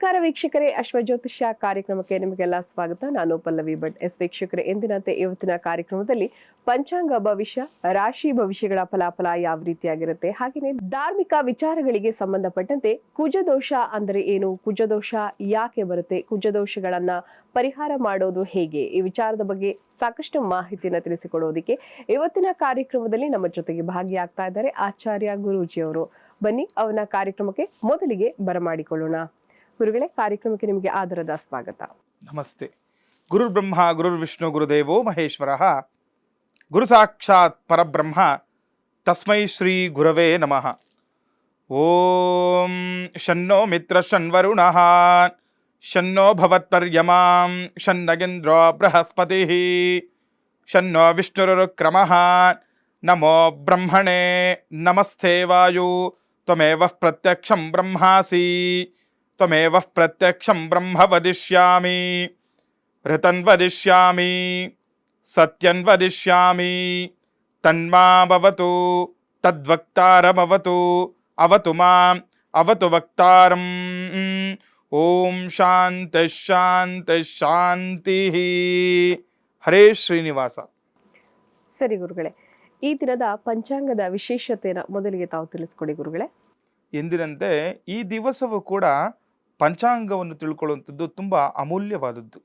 ನಮಸ್ಕಾರ ವೀಕ್ಷಕರೇ, ಅಶ್ವಜ್ಯೋತಿಷ್ಯ ಕಾರ್ಯಕ್ರಮಕ್ಕೆ ನಿಮಗೆಲ್ಲ ಸ್ವಾಗತ. ನಾನು ಪಲ್ಲವಿ ಭಟ್. ವೀಕ್ಷಕರೇ, ಎಂದಿನಂತೆ ಇವತ್ತಿನ ಕಾರ್ಯಕ್ರಮದಲ್ಲಿ ಪಂಚಾಂಗ ಭವಿಷ್ಯ, ರಾಶಿ ಭವಿಷ್ಯಗಳ ಫಲಾಫಲ ಯಾವ ರೀತಿಯಾಗಿರುತ್ತೆ, ಹಾಗೆಯೇ ಧಾರ್ಮಿಕ ವಿಚಾರಗಳಿಗೆ ಸಂಬಂಧಪಟ್ಟಂತೆ ಕುಜದೋಷ ಅಂದರೆ ಏನು, ಕುಜದೋಷ ಯಾಕೆ ಬರುತ್ತೆ, ಕುಜದೋಷಗಳನ್ನ ಪರಿಹಾರ ಮಾಡೋದು ಹೇಗೆ, ಈ ವಿಚಾರದ ಬಗ್ಗೆ ಸಾಕಷ್ಟು ಮಾಹಿತಿಯನ್ನು ತಿಳಿಸಿಕೊಡೋದಕ್ಕೆ ಇವತ್ತಿನ ಕಾರ್ಯಕ್ರಮದಲ್ಲಿ ನಮ್ಮ ಜೊತೆಗೆ ಭಾಗಿಯಾಗ್ತಾ ಇದ್ದಾರೆ ಆಚಾರ್ಯ ಗುರೂಜಿಯವರು. ಬನ್ನಿ ಅವನ ಕಾರ್ಯಕ್ರಮಕ್ಕೆ ಮೊದಲಿಗೆ ಬರಮಾಡಿಕೊಳ್ಳೋಣ. ಗುರುಗಳೇ, ಕಾರ್ಯಕ್ರಮಕ್ಕೆ ನಿಮಗೆ ಆದರದ ಸ್ವಾಗತ. ನಮಸ್ತೆ. ಗುರು ಬ್ರಹ್ಮ ಗುರುರ್ ವಿಷ್ಣು ಗುರುದೇವೋ ಮಹೇಶ್ವರ, ಗುರು ಸಾಕ್ಷಾತ್ ಪರಬ್ರಹ್ಮ, ತಸ್ಮೈ ಶ್ರೀ ಗುರವೇ ನಮಃ. ಓಂ ಶನ್ನೋ ಮಿತ್ರ ಶನ್ವರುಣಃ, ಶನ್ನೋ ಭವತ್ಪರ್ಯಮಾಂ, ಶನ್ನಗೇಂದ್ರೋ ಬೃಹಸ್ಪತಿ, ಶನ್ನೋ ವಿಷ್ಣುರುಕ್ರಮಃ. ನಮೋ ಬ್ರಹ್ಮಣೇ ನಮಸ್ತೆ ವಾಯು, ತ್ವಮೇವ ಪ್ರತ್ಯಕ್ಷಂ ಬ್ರಹ್ಮಾಸಿ, ತ್ವಮೇವ ಪ್ರತ್ಯಕ್ಷಂ ಬ್ರಹ್ಮ ವದಿಷ್ಯಾಮಿ, ಋತನ್ ವದಿಷ್ಯಾಮಿ, ಸತ್ಯನ್ ವದಿಷ್ಯಾಮಿ. ತನ್ಮಾಮವತು ತದ್ವಕ್ತಾರಮವತು, ಅವತು ಮಾಂ ಅವತು ವಕ್ತಾರಂ. ಓಂ ಶಾಂತಿ ಶಾಂತಿ ಶಾಂತಿ. ಹರೇ ಶ್ರೀನಿವಾಸ. ಸರಿ ಗುರುಗಳೇ, ಈ ದಿನದ ಪಂಚಾಂಗದ ವಿಶೇಷತೆಯನ್ನು ಮೊದಲಿಗೆ ತಾವು ತಿಳಿಸ್ಕೊಡಿ ಗುರುಗಳೇ. ಎಂದಿನಂತೆ ಈ ದಿವಸವೂ ಕೂಡ ಪಂಚಾಂಗವನ್ನು ತಿಳ್ಕೊಳ್ಳುವಂಥದ್ದು ತುಂಬ ಅಮೂಲ್ಯವಾದದ್ದು.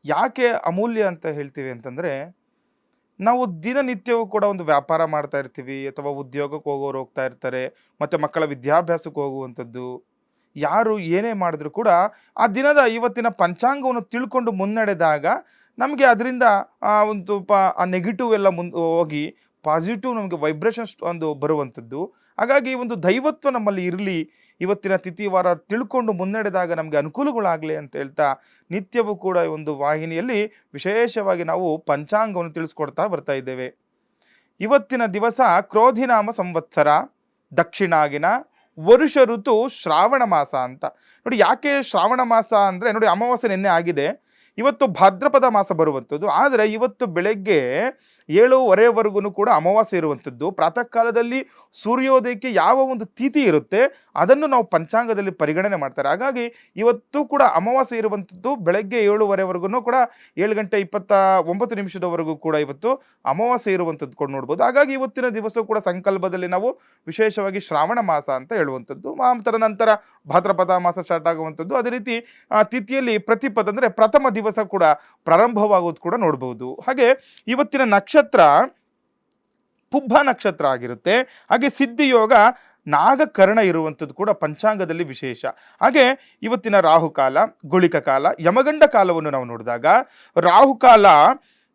ಯಾಕೆ ಅಮೂಲ್ಯ ಅಂತ ಹೇಳ್ತೀವಿ ಅಂತಂದರೆ, ನಾವು ದಿನನಿತ್ಯವೂ ಕೂಡ ಒಂದು ವ್ಯಾಪಾರ ಮಾಡ್ತಾ ಇರ್ತೀವಿ, ಅಥವಾ ಉದ್ಯೋಗಕ್ಕೆ ಹೋಗೋರು ಹೋಗ್ತಾ ಇರ್ತಾರೆ, ಮತ್ತು ಮಕ್ಕಳ ವಿದ್ಯಾಭ್ಯಾಸಕ್ಕೆ ಹೋಗುವಂಥದ್ದು. ಯಾರು ಏನೇ ಮಾಡಿದ್ರು ಕೂಡ ಆ ದಿನದ ಇವತ್ತಿನ ಪಂಚಾಂಗವನ್ನು ತಿಳ್ಕೊಂಡು ಮುನ್ನಡೆದಾಗ ನಮಗೆ ಅದರಿಂದ ಒಂದು ಸ್ವಲ್ಪ ಆ ನೆಗೆಟಿವ್ ಎಲ್ಲ ಹೋಗಿ ಪಾಸಿಟಿವ್ ನಮಗೆ ವೈಬ್ರೇಷನ್ಸ್ ಒಂದು ಬರುವಂಥದ್ದು. ಹಾಗಾಗಿ ಒಂದು ದೈವತ್ವ ನಮ್ಮಲ್ಲಿ ಇರಲಿ, ಇವತ್ತಿನ ತಿಥಿವಾರ ತಿಳ್ಕೊಂಡು ಮುನ್ನಡೆದಾಗ ನಮಗೆ ಅನುಕೂಲಗಳಾಗಲಿ ಅಂತ ಹೇಳ್ತಾ ನಿತ್ಯವೂ ಕೂಡ ಈ ಒಂದು ವಾಹಿನಿಯಲ್ಲಿ ವಿಶೇಷವಾಗಿ ನಾವು ಪಂಚಾಂಗವನ್ನು ತಿಳಿಸ್ಕೊಡ್ತಾ ಬರ್ತಾ ಇದ್ದೇವೆ. ಇವತ್ತಿನ ದಿವಸ ಕ್ರೋಧಿನಾಮ ಸಂವತ್ಸರ, ದಕ್ಷಿಣಾಗಿನ, ವರುಷ ಋತು, ಶ್ರಾವಣ ಮಾಸ ಅಂತ. ನೋಡಿ, ಯಾಕೆ ಶ್ರಾವಣ ಮಾಸ ಅಂದರೆ, ನೋಡಿ ಅಮಾವಾಸ್ಯೆ ನಿನ್ನೆ ಆಗಿದೆ, ಇವತ್ತು ಭಾದ್ರಪದ ಮಾಸ ಬರುವಂಥದ್ದು. ಆದರೆ ಇವತ್ತು ಬೆಳಗ್ಗೆ 7:30ವರೆಗೂ ಕೂಡ ಅಮಾವಾಸ್ಯೆ ಇರುವಂಥದ್ದು. ಪ್ರಾತಃ ಕಾಲದಲ್ಲಿ ಸೂರ್ಯೋದಯಕ್ಕೆ ಯಾವ ಒಂದು ತಿಥಿ ಇರುತ್ತೆ ಅದನ್ನು ನಾವು ಪಂಚಾಂಗದಲ್ಲಿ ಪರಿಗಣನೆ ಮಾಡ್ತಾರೆ. ಹಾಗಾಗಿ ಇವತ್ತು ಕೂಡ ಅಮಾವಾಸ್ಯೆ ಇರುವಂಥದ್ದು. ಬೆಳಗ್ಗೆ 7:30ವರೆಗೂ ಕೂಡ 7:29 ಕೂಡ ಇವತ್ತು ಅಮಾವಾಸ್ಯೆ ಇರುವಂಥದ್ದು ಕೂಡ ನೋಡ್ಬೋದು. ಹಾಗಾಗಿ ಇವತ್ತಿನ ದಿವಸ ಕೂಡ ಸಂಕಲ್ಪದಲ್ಲಿ ನಾವು ವಿಶೇಷವಾಗಿ ಶ್ರಾವಣ ಮಾಸ ಅಂತ ಹೇಳುವಂಥದ್ದು. ತದನಂತರ ಭಾದ್ರಪದ ಮಾಸ ಸ್ಟಾರ್ಟ್ ಆಗುವಂಥದ್ದು. ಅದೇ ರೀತಿ ತಿಥಿಯಲ್ಲಿ ಪ್ರತಿಪದ ಅಂದರೆ ಪ್ರಥಮ ದಿವಸ ಕೂಡ ಪ್ರಾರಂಭವಾಗೋದು ಕೂಡ ನೋಡ್ಬೋದು. ಹಾಗೆ ಇವತ್ತಿನ ನಕ್ಷತ್ರ ಪುಬ್ಬ ನಕ್ಷತ್ರ ಆಗಿರುತ್ತೆ. ಹಾಗೆ ಸಿದ್ಧಿಯೋಗ ನಾಗಕರ್ಣ ಇರುವಂಥದ್ದು ಕೂಡ ಪಂಚಾಂಗದಲ್ಲಿ ವಿಶೇಷ. ಹಾಗೆ ಇವತ್ತಿನ ರಾಹುಕಾಲ, ಗುಳಿಕ ಕಾಲ, ಯಮಗಂಡ ಕಾಲವನ್ನು ನಾವು ನೋಡಿದಾಗ, ರಾಹುಕಾಲ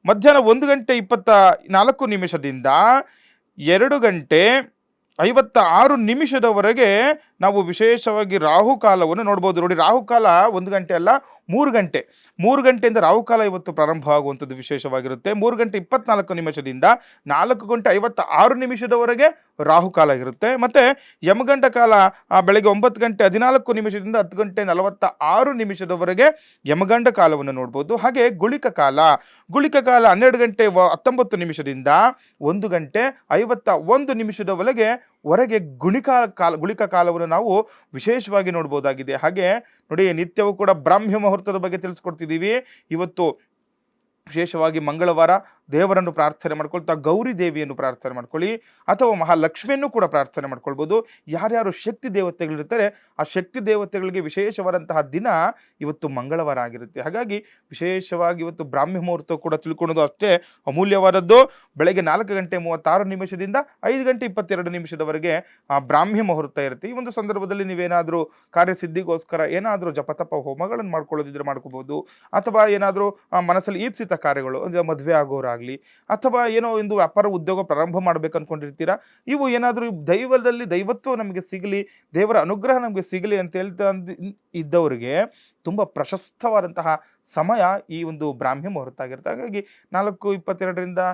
ಮಧ್ಯಾಹ್ನ 1:24 2:56 ನಾವು ವಿಶೇಷವಾಗಿ ರಾಹುಕಾಲವನ್ನು ನೋಡ್ಬೋದು. ನೋಡಿ, ರಾಹುಕಾಲ 1 ಗಂಟೆ ಅಲ್ಲ, 3 ಗಂಟೆ. 3 ಗಂಟೆಯಿಂದ ರಾಹುಕಾಲ ಇವತ್ತು ಪ್ರಾರಂಭ ಆಗುವಂಥದ್ದು ವಿಶೇಷವಾಗಿರುತ್ತೆ. 3:24 4:56 ರಾಹುಕಾಲ ಇರುತ್ತೆ. ಮತ್ತು ಯಮಗಂಡ ಕಾಲ ಬೆಳಗ್ಗೆ 9:14 10:46 ಯಮಗಂಡ ಕಾಲವನ್ನು ನೋಡ್ಬೋದು. ಹಾಗೆ ಗುಳಿಕ ಕಾಲ 12:19 1:51 ಹೊರಗೆ ಗುಳಿಕ ಕಾಲವನ್ನು ನಾವು ವಿಶೇಷವಾಗಿ ನೋಡ್ಬೋದಾಗಿದೆ. ಹಾಗೆ ನೋಡಿ, ನಿತ್ಯವೂ ಕೂಡ ಬ್ರಾಹ್ಮಿ ಮುಹೂರ್ತದ ಬಗ್ಗೆ ತಿಳಿಸ್ಕೊಡ್ತಿದ್ದೀವಿ. ಇವತ್ತು ವಿಶೇಷವಾಗಿ ಮಂಗಳವಾರ ದೇವರನ್ನು ಪ್ರಾರ್ಥನೆ ಮಾಡ್ಕೊಳ್ತಾ ಗೌರಿ ದೇವಿಯನ್ನು ಪ್ರಾರ್ಥನೆ ಮಾಡ್ಕೊಳ್ಳಿ, ಅಥವಾ ಮಹಾಲಕ್ಷ್ಮಿಯನ್ನು ಕೂಡ ಪ್ರಾರ್ಥನೆ ಮಾಡ್ಕೊಳ್ಬೋದು. ಯಾರ್ಯಾರು ಶಕ್ತಿ ದೇವತೆಗಳಿರ್ತಾರೆ ಆ ಶಕ್ತಿ ದೇವತೆಗಳಿಗೆ ವಿಶೇಷವಾದಂತಹ ದಿನ ಇವತ್ತು ಮಂಗಳವಾರ ಆಗಿರುತ್ತೆ. ಹಾಗಾಗಿ ವಿಶೇಷವಾಗಿ ಇವತ್ತು ಬ್ರಾಹ್ಮಿ ಮುಹೂರ್ತ ಕೂಡ ತಿಳ್ಕೊಳ್ಳೋದು ಅಷ್ಟೇ ಅಮೂಲ್ಯವಾದದ್ದು. ಬೆಳಗ್ಗೆ 4:36 5:22 ಆ ಬ್ರಾಹ್ಮಿ ಮುಹೂರ್ತ ಇರುತ್ತೆ. ಈ ಒಂದು ಸಂದರ್ಭದಲ್ಲಿ ನೀವೇನಾದರೂ ಕಾರ್ಯಸಿದ್ಧಿಗೋಸ್ಕರ ಏನಾದರೂ ಜಪತಪ ಹೋಮಗಳನ್ನು ಮಾಡ್ಕೊಳ್ಳೋದಿದ್ರೆ ಮಾಡ್ಕೋಬಹುದು, ಅಥವಾ ಏನಾದರೂ ಮನಸ್ಸಲ್ಲಿ ಈಪ್ಸಿತ ಕಾರ್ಯಗಳು ಅಂದರೆ ಮದುವೆ ಆಗೋರಾಗಲಿ, ಅಥವಾ ಏನೋ ಒಂದು ವ್ಯಾಪಾರ ಉದ್ಯೋಗ ಪ್ರಾರಂಭ ಮಾಡಬೇಕು ಅಂದ್ಕೊಂಡಿರ್ತೀರಾ, ಇವು ಏನಾದರೂ ದೈವದಲ್ಲಿ ದೈವತ್ವ ನಮಗೆ ಸಿಗಲಿ, ದೇವರ ಅನುಗ್ರಹ ನಮಗೆ ಸಿಗಲಿ ಅಂತ ಹೇಳ್ತಾ ಇದ್ದವರಿಗೆ ತುಂಬ ಪ್ರಶಸ್ತವಾದಂತಹ ಸಮಯ ಈ ಒಂದು ಬ್ರಾಹ್ಮಿ ಮುಹೂರ್ತ ಆಗಿರುತ್ತೆ. ಹಾಗಾಗಿ 4:22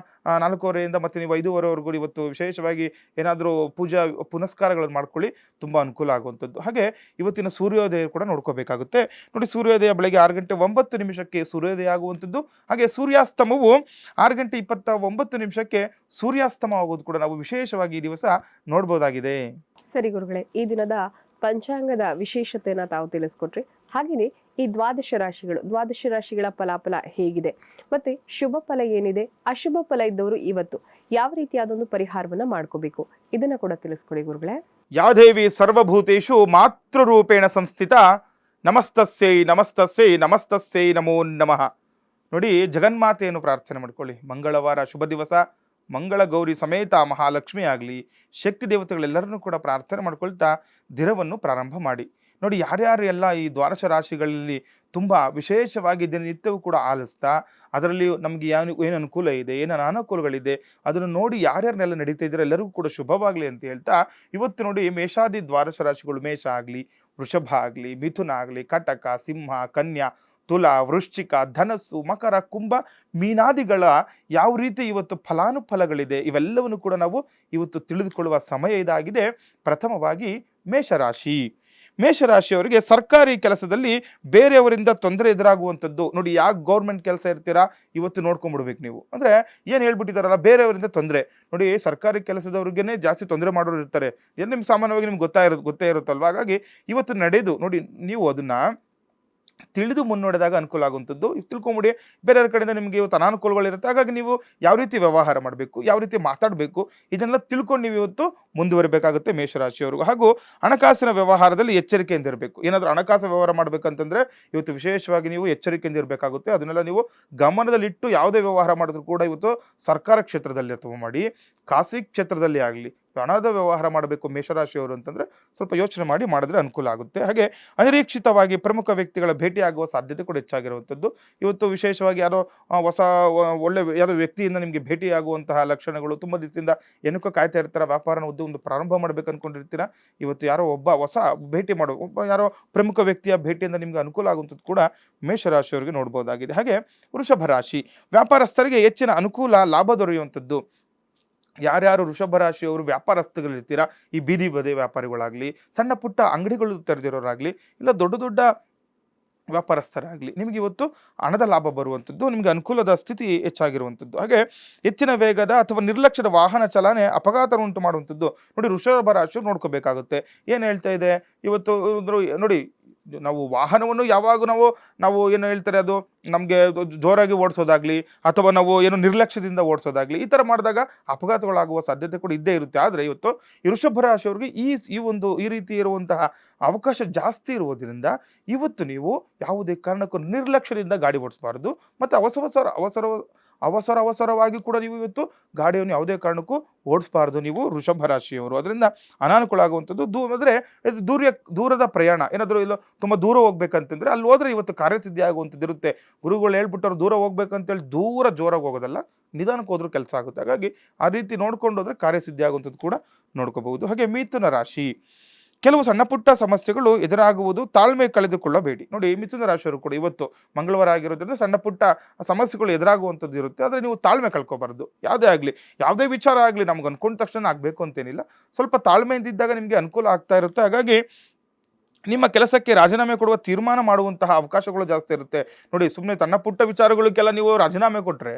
4:15 ಮತ್ತು ನೀವು 5:15 ಇವತ್ತು ವಿಶೇಷವಾಗಿ ಏನಾದರೂ ಪೂಜಾ ಪುನಸ್ಕಾರಗಳನ್ನು ಮಾಡ್ಕೊಳ್ಳಿ, ತುಂಬ ಅನುಕೂಲ ಆಗುವಂಥದ್ದು. ಹಾಗೆ ಇವತ್ತಿನ ಸೂರ್ಯೋದಯ ಕೂಡ ನೋಡ್ಕೋಬೇಕಾಗುತ್ತೆ. ನೋಡಿ, ಸೂರ್ಯೋದಯ ಬೆಳಗ್ಗೆ 6:09 ಸೂರ್ಯೋದಯ ಆಗುವಂಥದ್ದು. ಹಾಗೆ ಸೂರ್ಯಾಸ್ತಮವು 6:29 ಸೂರ್ಯಾಸ್ತಮ ಆಗೋದು ಕೂಡ ನಾವು ವಿಶೇಷವಾಗಿ ಈ ದಿವಸ ನೋಡ್ಬೋದಾಗಿದೆ. ಸರಿ ಗುರುಗಳೇ, ಈ ದಿನದ ಪಂಚಾಂಗದ ವಿಶೇಷತೆಯನ್ನ ತಾವು ತಿಳಿಸ್ಕೊಟ್ರಿ. ಹಾಗೆಯೇ ಈ ದ್ವಾದಶ ರಾಶಿಗಳ ಫಲಾಫಲ ಹೇಗಿದೆ, ಮತ್ತೆ ಶುಭ ಫಲ ಏನಿದೆ, ಅಶುಭ ಫಲ ಇದ್ದವರು ಇವತ್ತು ಯಾವ ರೀತಿಯಾದೊಂದು ಪರಿಹಾರವನ್ನ ಮಾಡ್ಕೋಬೇಕು, ಇದನ್ನ ಕೂಡ ತಿಳಿಸ್ಕೊಡಿ ಗುರುಗಳೇ. ಯಾದೇವಿ ಸರ್ವಭೂತೇಷು ಮಾತೃರೂಪೇಣ ಸಂಸ್ಥಿತ ನಮಸ್ತಸ್ಯೈ ನಮಸ್ತಸ್ಯೈ ನಮಸ್ತಸ್ಯೈ ನಮೋ ನಮಃ. ನೋಡಿ, ಜಗನ್ಮಾತೆಯನ್ನು ಪ್ರಾರ್ಥನೆ ಮಾಡ್ಕೊಳ್ಳಿ. ಮಂಗಳವಾರ ಶುಭ ದಿವಸ, ಮಂಗಳ ಗೌರಿ ಸಮೇತ ಮಹಾಲಕ್ಷ್ಮಿ ಆಗಲಿ, ಶಕ್ತಿ ದೇವತೆಗಳೆಲ್ಲರನ್ನೂ ಕೂಡ ಪ್ರಾರ್ಥನೆ ಮಾಡ್ಕೊಳ್ತಾ ದಿನವನ್ನು ಪ್ರಾರಂಭ ಮಾಡಿ. ನೋಡಿ, ಯಾರ್ಯಾರು ಎಲ್ಲ ಈ ದ್ವಾದಶ ರಾಶಿಗಳಲ್ಲಿ ತುಂಬ ವಿಶೇಷವಾಗಿ ದಿನನಿತ್ಯವೂ ಕೂಡ ಆಲಿಸ್ತಾ ಅದರಲ್ಲಿ ನಮಗೆ ಏನು ಅನುಕೂಲ ಇದೆ, ಏನು ಅನಾನುಕೂಲಗಳಿದೆ ಅದನ್ನು ನೋಡಿ ಯಾರ್ಯಾರನ್ನೆಲ್ಲ ನಡೀತಾ ಇದ್ದಾರೆ ಎಲ್ಲರಿಗೂ ಕೂಡ ಶುಭವಾಗಲಿ ಅಂತ ಹೇಳ್ತಾ, ಇವತ್ತು ನೋಡಿ ಮೇಷಾದಿ ದ್ವಾದಶ ರಾಶಿಗಳು, ಮೇಷ ಆಗಲಿ, ವೃಷಭ ಆಗಲಿ, ಮಿಥುನ ಆಗಲಿ, ಕಟಕ, ಸಿಂಹ, ಕನ್ಯಾ, ತುಲ, ವೃಶ್ಚಿಕ, ಧನಸ್ಸು, ಮಕರ, ಕುಂಭ, ಮೀನಾದಿಗಳ ಯಾವ ರೀತಿ ಇವತ್ತು ಫಲಾನುಫಲಗಳಿದೆ ಇವೆಲ್ಲವನ್ನು ಕೂಡ ನಾವು ಇವತ್ತು ತಿಳಿದುಕೊಳ್ಳುವ ಸಮಯ ಇದಾಗಿದೆ. ಪ್ರಥಮವಾಗಿ ಮೇಷರಾಶಿಯವರಿಗೆ ಸರ್ಕಾರಿ ಕೆಲಸದಲ್ಲಿ ಬೇರೆಯವರಿಂದ ತೊಂದರೆ ಎದುರಾಗುವಂಥದ್ದು. ನೋಡಿ, ಯಾಕೆ ಗೌರ್ಮೆಂಟ್ ಕೆಲಸ ಇರ್ತೀರಾ ಇವತ್ತು ನೋಡ್ಕೊಂಡ್ಬಿಡ್ಬೇಕು ನೀವು. ಅಂದರೆ ಏನು ಹೇಳ್ಬಿಟ್ಟಿದಾರಲ್ಲ, ಬೇರೆಯವರಿಂದ ತೊಂದರೆ. ನೋಡಿ, ಸರ್ಕಾರಿ ಕೆಲಸದವ್ರಿಗೇ ಜಾಸ್ತಿ ತೊಂದರೆ ಮಾಡೋರು ಇರ್ತಾರೆ. ಏನು ನಿಮ್ಗೆ ಸಾಮಾನ್ಯವಾಗಿ ನಿಮ್ಗೆ ಗೊತ್ತೇ ಇರುತ್ತಲ್ವ. ಹಾಗಾಗಿ ಇವತ್ತು ನಡೆದು ನೋಡಿ, ನೀವು ಅದನ್ನು ತಿಳಿದು ಮುನ್ನಡೆದಾಗ ಅನುಕೂಲ ಆಗುವಂಥದ್ದು. ತಿಳ್ಕೊಂಬಿಡಿ, ಬೇರೆಯವ್ರ ಕಡೆಯಿಂದ ನಿಮಗೆ ಇವತ್ತು ಅನಾನುಕೂಲಗಳಿರುತ್ತೆ. ಹಾಗಾಗಿ ನೀವು ಯಾವ ರೀತಿ ವ್ಯವಹಾರ ಮಾಡಬೇಕು, ಯಾವ ರೀತಿ ಮಾತಾಡಬೇಕು, ಇದನ್ನೆಲ್ಲ ತಿಳ್ಕೊಂಡು ನೀವು ಇವತ್ತು ಮುಂದುವರಿಬೇಕಾಗುತ್ತೆ ಮೇಷರಾಶಿಯವರು. ಹಾಗೂ ಹಣಕಾಸಿನ ವ್ಯವಹಾರದಲ್ಲಿ ಎಚ್ಚರಿಕೆಯಿಂದ ಇರಬೇಕು. ಏನಾದರೂ ಹಣಕಾಸು ವ್ಯವಹಾರ ಮಾಡಬೇಕಂತಂದರೆ ಇವತ್ತು ವಿಶೇಷವಾಗಿ ನೀವು ಎಚ್ಚರಿಕೆಯಿಂದ ಇರಬೇಕಾಗುತ್ತೆ. ಅದನ್ನೆಲ್ಲ ನೀವು ಗಮನದಲ್ಲಿಟ್ಟು ಯಾವುದೇ ವ್ಯವಹಾರ ಮಾಡಿದ್ರು ಕೂಡ ಇವತ್ತು ಸರ್ಕಾರ ಕ್ಷೇತ್ರದಲ್ಲಿ ಅಥವಾ ಮಾಡಿ, ಖಾಸಗಿ ಕ್ಷೇತ್ರದಲ್ಲಿ ಆಗಲಿ ಹಣದ ವ್ಯವಹಾರ ಮಾಡಬೇಕು ಮೇಷರಾಶಿಯವರು ಅಂತಂದರೆ ಸ್ವಲ್ಪ ಯೋಚನೆ ಮಾಡಿದ್ರೆ ಅನುಕೂಲ ಆಗುತ್ತೆ. ಹಾಗೆ ಅನಿರೀಕ್ಷಿತವಾಗಿ ಪ್ರಮುಖ ವ್ಯಕ್ತಿಗಳ ಭೇಟಿಯಾಗುವ ಸಾಧ್ಯತೆ ಕೂಡ ಹೆಚ್ಚಾಗಿರುವಂಥದ್ದು. ಇವತ್ತು ವಿಶೇಷವಾಗಿ ಯಾರೋ ಒಳ್ಳೆ ಯಾವುದೋ ವ್ಯಕ್ತಿಯಿಂದ ನಿಮಗೆ ಭೇಟಿಯಾಗುವಂತಹ ಲಕ್ಷಣಗಳು, ತುಂಬ ದಿವಸದಿಂದ ಏನಕ್ಕೋ ಕಾಯ್ತಾ ಇರ್ತಾರೆ, ವ್ಯಾಪಾರನ ಒಂದು ಪ್ರಾರಂಭ ಮಾಡಬೇಕು ಅಂದ್ಕೊಂಡಿರ್ತೀರ. ಇವತ್ತು ಯಾರೋ ಒಬ್ಬ ಹೊಸ ಭೇಟಿ ಯಾರೋ ಪ್ರಮುಖ ವ್ಯಕ್ತಿಯ ಭೇಟಿಯಿಂದ ನಿಮಗೆ ಅನುಕೂಲ ಆಗುವಂಥದ್ದು ಕೂಡ ಮೇಷರಾಶಿಯವರಿಗೆ ನೋಡ್ಬೋದಾಗಿದೆ. ಹಾಗೆ ವೃಷಭ ರಾಶಿ ವ್ಯಾಪಾರಸ್ಥರಿಗೆ ಹೆಚ್ಚಿನ ಅನುಕೂಲ, ಲಾಭ ದೊರೆಯುವಂಥದ್ದು. ಯಾರ್ಯಾರು ವೃಷಭ ರಾಶಿಯವರು ವ್ಯಾಪಾರಸ್ಥಗಳಿರ್ತೀರಾ, ಈ ಬೀದಿ ಬದಿ ವ್ಯಾಪಾರಿಗಳಾಗಲಿ, ಸಣ್ಣ ಪುಟ್ಟ ಅಂಗಡಿಗಳು ತೆರೆದಿರೋರಾಗಲಿ, ಇಲ್ಲ ದೊಡ್ಡ ದೊಡ್ಡ ವ್ಯಾಪಾರಸ್ಥರಾಗಲಿ, ನಿಮಗೆ ಇವತ್ತು ಹಣದ ಲಾಭ ಬರುವಂಥದ್ದು, ನಿಮಗೆ ಅನುಕೂಲದ ಸ್ಥಿತಿ ಹೆಚ್ಚಾಗಿರುವಂಥದ್ದು. ಹಾಗೆ ಹೆಚ್ಚಿನ ವೇಗದ ಅಥವಾ ನಿರ್ಲಕ್ಷ್ಯದ ವಾಹನ ಚಲನೆ ಅಪಘಾತ ಉಂಟು ಮಾಡುವಂಥದ್ದು. ನೋಡಿ, ವೃಷಭ ರಾಶಿಯವರು ನೋಡ್ಕೋಬೇಕಾಗುತ್ತೆ. ಏನು ಹೇಳ್ತಾ ಇದೆ ಇವತ್ತು ನೋಡಿ, ನಾವು ವಾಹನವನ್ನು ಯಾವಾಗ ನಾವು ಏನು ಹೇಳ್ತಾರೆ, ಅದು ನಮಗೆ ಜೋರಾಗಿ ಓಡಿಸೋದಾಗಲಿ ಅಥವಾ ನಾವು ಏನು ನಿರ್ಲಕ್ಷ್ಯದಿಂದ ಓಡಿಸೋದಾಗಲಿ, ಈ ಥರ ಮಾಡಿದಾಗ ಅಪಘಾತಗಳಾಗುವ ಸಾಧ್ಯತೆ ಕೂಡ ಇದ್ದೇ ಇರುತ್ತೆ. ಆದರೆ ಇವತ್ತು ಈ ವೃಷಭ ರಾಶಿಯವರಿಗೆ ಈ ರೀತಿ ಇರುವಂತಹ ಅವಕಾಶ ಜಾಸ್ತಿ ಇರುವುದರಿಂದ ಇವತ್ತು ನೀವು ಯಾವುದೇ ಕಾರಣಕ್ಕೂ ನಿರ್ಲಕ್ಷ್ಯದಿಂದ ಗಾಡಿ ಓಡಿಸಬಾರ್ದು. ಮತ್ತು ಅವಸರವಾಗಿ ಕೂಡ ನೀವು ಇವತ್ತು ಗಾಡಿಯನ್ನು ಯಾವುದೇ ಕಾರಣಕ್ಕೂ ಓಡಿಸಬಾರ್ದು ನೀವು ವೃಷಭ ರಾಶಿಯವರು. ಅದರಿಂದ ಅನಾನುಕೂಲ ಆಗುವಂಥದ್ದು. ಅಂದರೆ ದೂರದ ಪ್ರಯಾಣ, ಏನಾದರೂ ಇಲ್ಲ ತುಂಬ ದೂರ ಹೋಗ್ಬೇಕಂತಂದರೆ ಅಲ್ಲಿ ಹೋದರೆ ಇವತ್ತು ಕಾರ್ಯಸಿದ್ಧಿ ಆಗುವಂಥದ್ದು ಇರುತ್ತೆ. ಗುರುಗಳು ಹೇಳ್ಬಿಟ್ಟವ್ರು ದೂರ ಹೋಗ್ಬೇಕಂತೇಳಿ ಜೋರಾಗಿ ಹೋಗೋದಲ್ಲ, ನಿಧಾನಕ್ಕೆ ಹೋದ್ರೂ ಕೆಲಸ ಆಗುತ್ತೆ. ಹಾಗಾಗಿ ಆ ರೀತಿ ನೋಡ್ಕೊಂಡು ಹೋದರೆ ಕಾರ್ಯಸಿದ್ಧಿ ಆಗುವಂಥದ್ದು ಕೂಡ ನೋಡ್ಕೋಬಹುದು. ಹಾಗೆ ಮಿಥುನ ರಾಶಿ ಕೆಲವು ಸಣ್ಣ ಪುಟ್ಟ ಸಮಸ್ಯೆಗಳು ಎದುರಾಗುವುದು, ತಾಳ್ಮೆ ಕಳೆದುಕೊಳ್ಳಬೇಡಿ. ನೋಡಿ, ಮಿಥುನ ರಾಶಿಯವರು ಕೂಡ ಇವತ್ತು ಮಂಗಳವಾರ ಆಗಿರೋದ್ರಿಂದ ಸಣ್ಣ ಪುಟ್ಟ ಸಮಸ್ಯೆಗಳು ಎದುರಾಗುವಂಥದ್ದು ಇರುತ್ತೆ. ಆದರೆ ನೀವು ತಾಳ್ಮೆ ಕಳ್ಕೊಬಾರ್ದು. ಯಾವುದೇ ವಿಚಾರ ಆಗಲಿ ನಮ್ಗೆ ಅನ್ಕೊಂಡ ತಕ್ಷಣ ಆಗಬೇಕು ಅಂತೇನಿಲ್ಲ. ಸ್ವಲ್ಪ ತಾಳ್ಮೆಯಿಂದ ಇದ್ದಾಗ ನಿಮಗೆ ಅನುಕೂಲ ಆಗ್ತಾ ಇರುತ್ತೆ. ಹಾಗಾಗಿ ನಿಮ್ಮ ಕೆಲಸಕ್ಕೆ ರಾಜೀನಾಮೆ ಕೊಡುವ ತೀರ್ಮಾನ ಮಾಡುವಂತಹ ಅವಕಾಶಗಳು ಜಾಸ್ತಿ ಇರುತ್ತೆ. ನೋಡಿ, ಸುಮ್ಮನೆ ಸಣ್ಣ ಪುಟ್ಟ ವಿಚಾರಗಳಿಗೆಲ್ಲ ನೀವು ರಾಜೀನಾಮೆ ಕೊಟ್ಟರೆ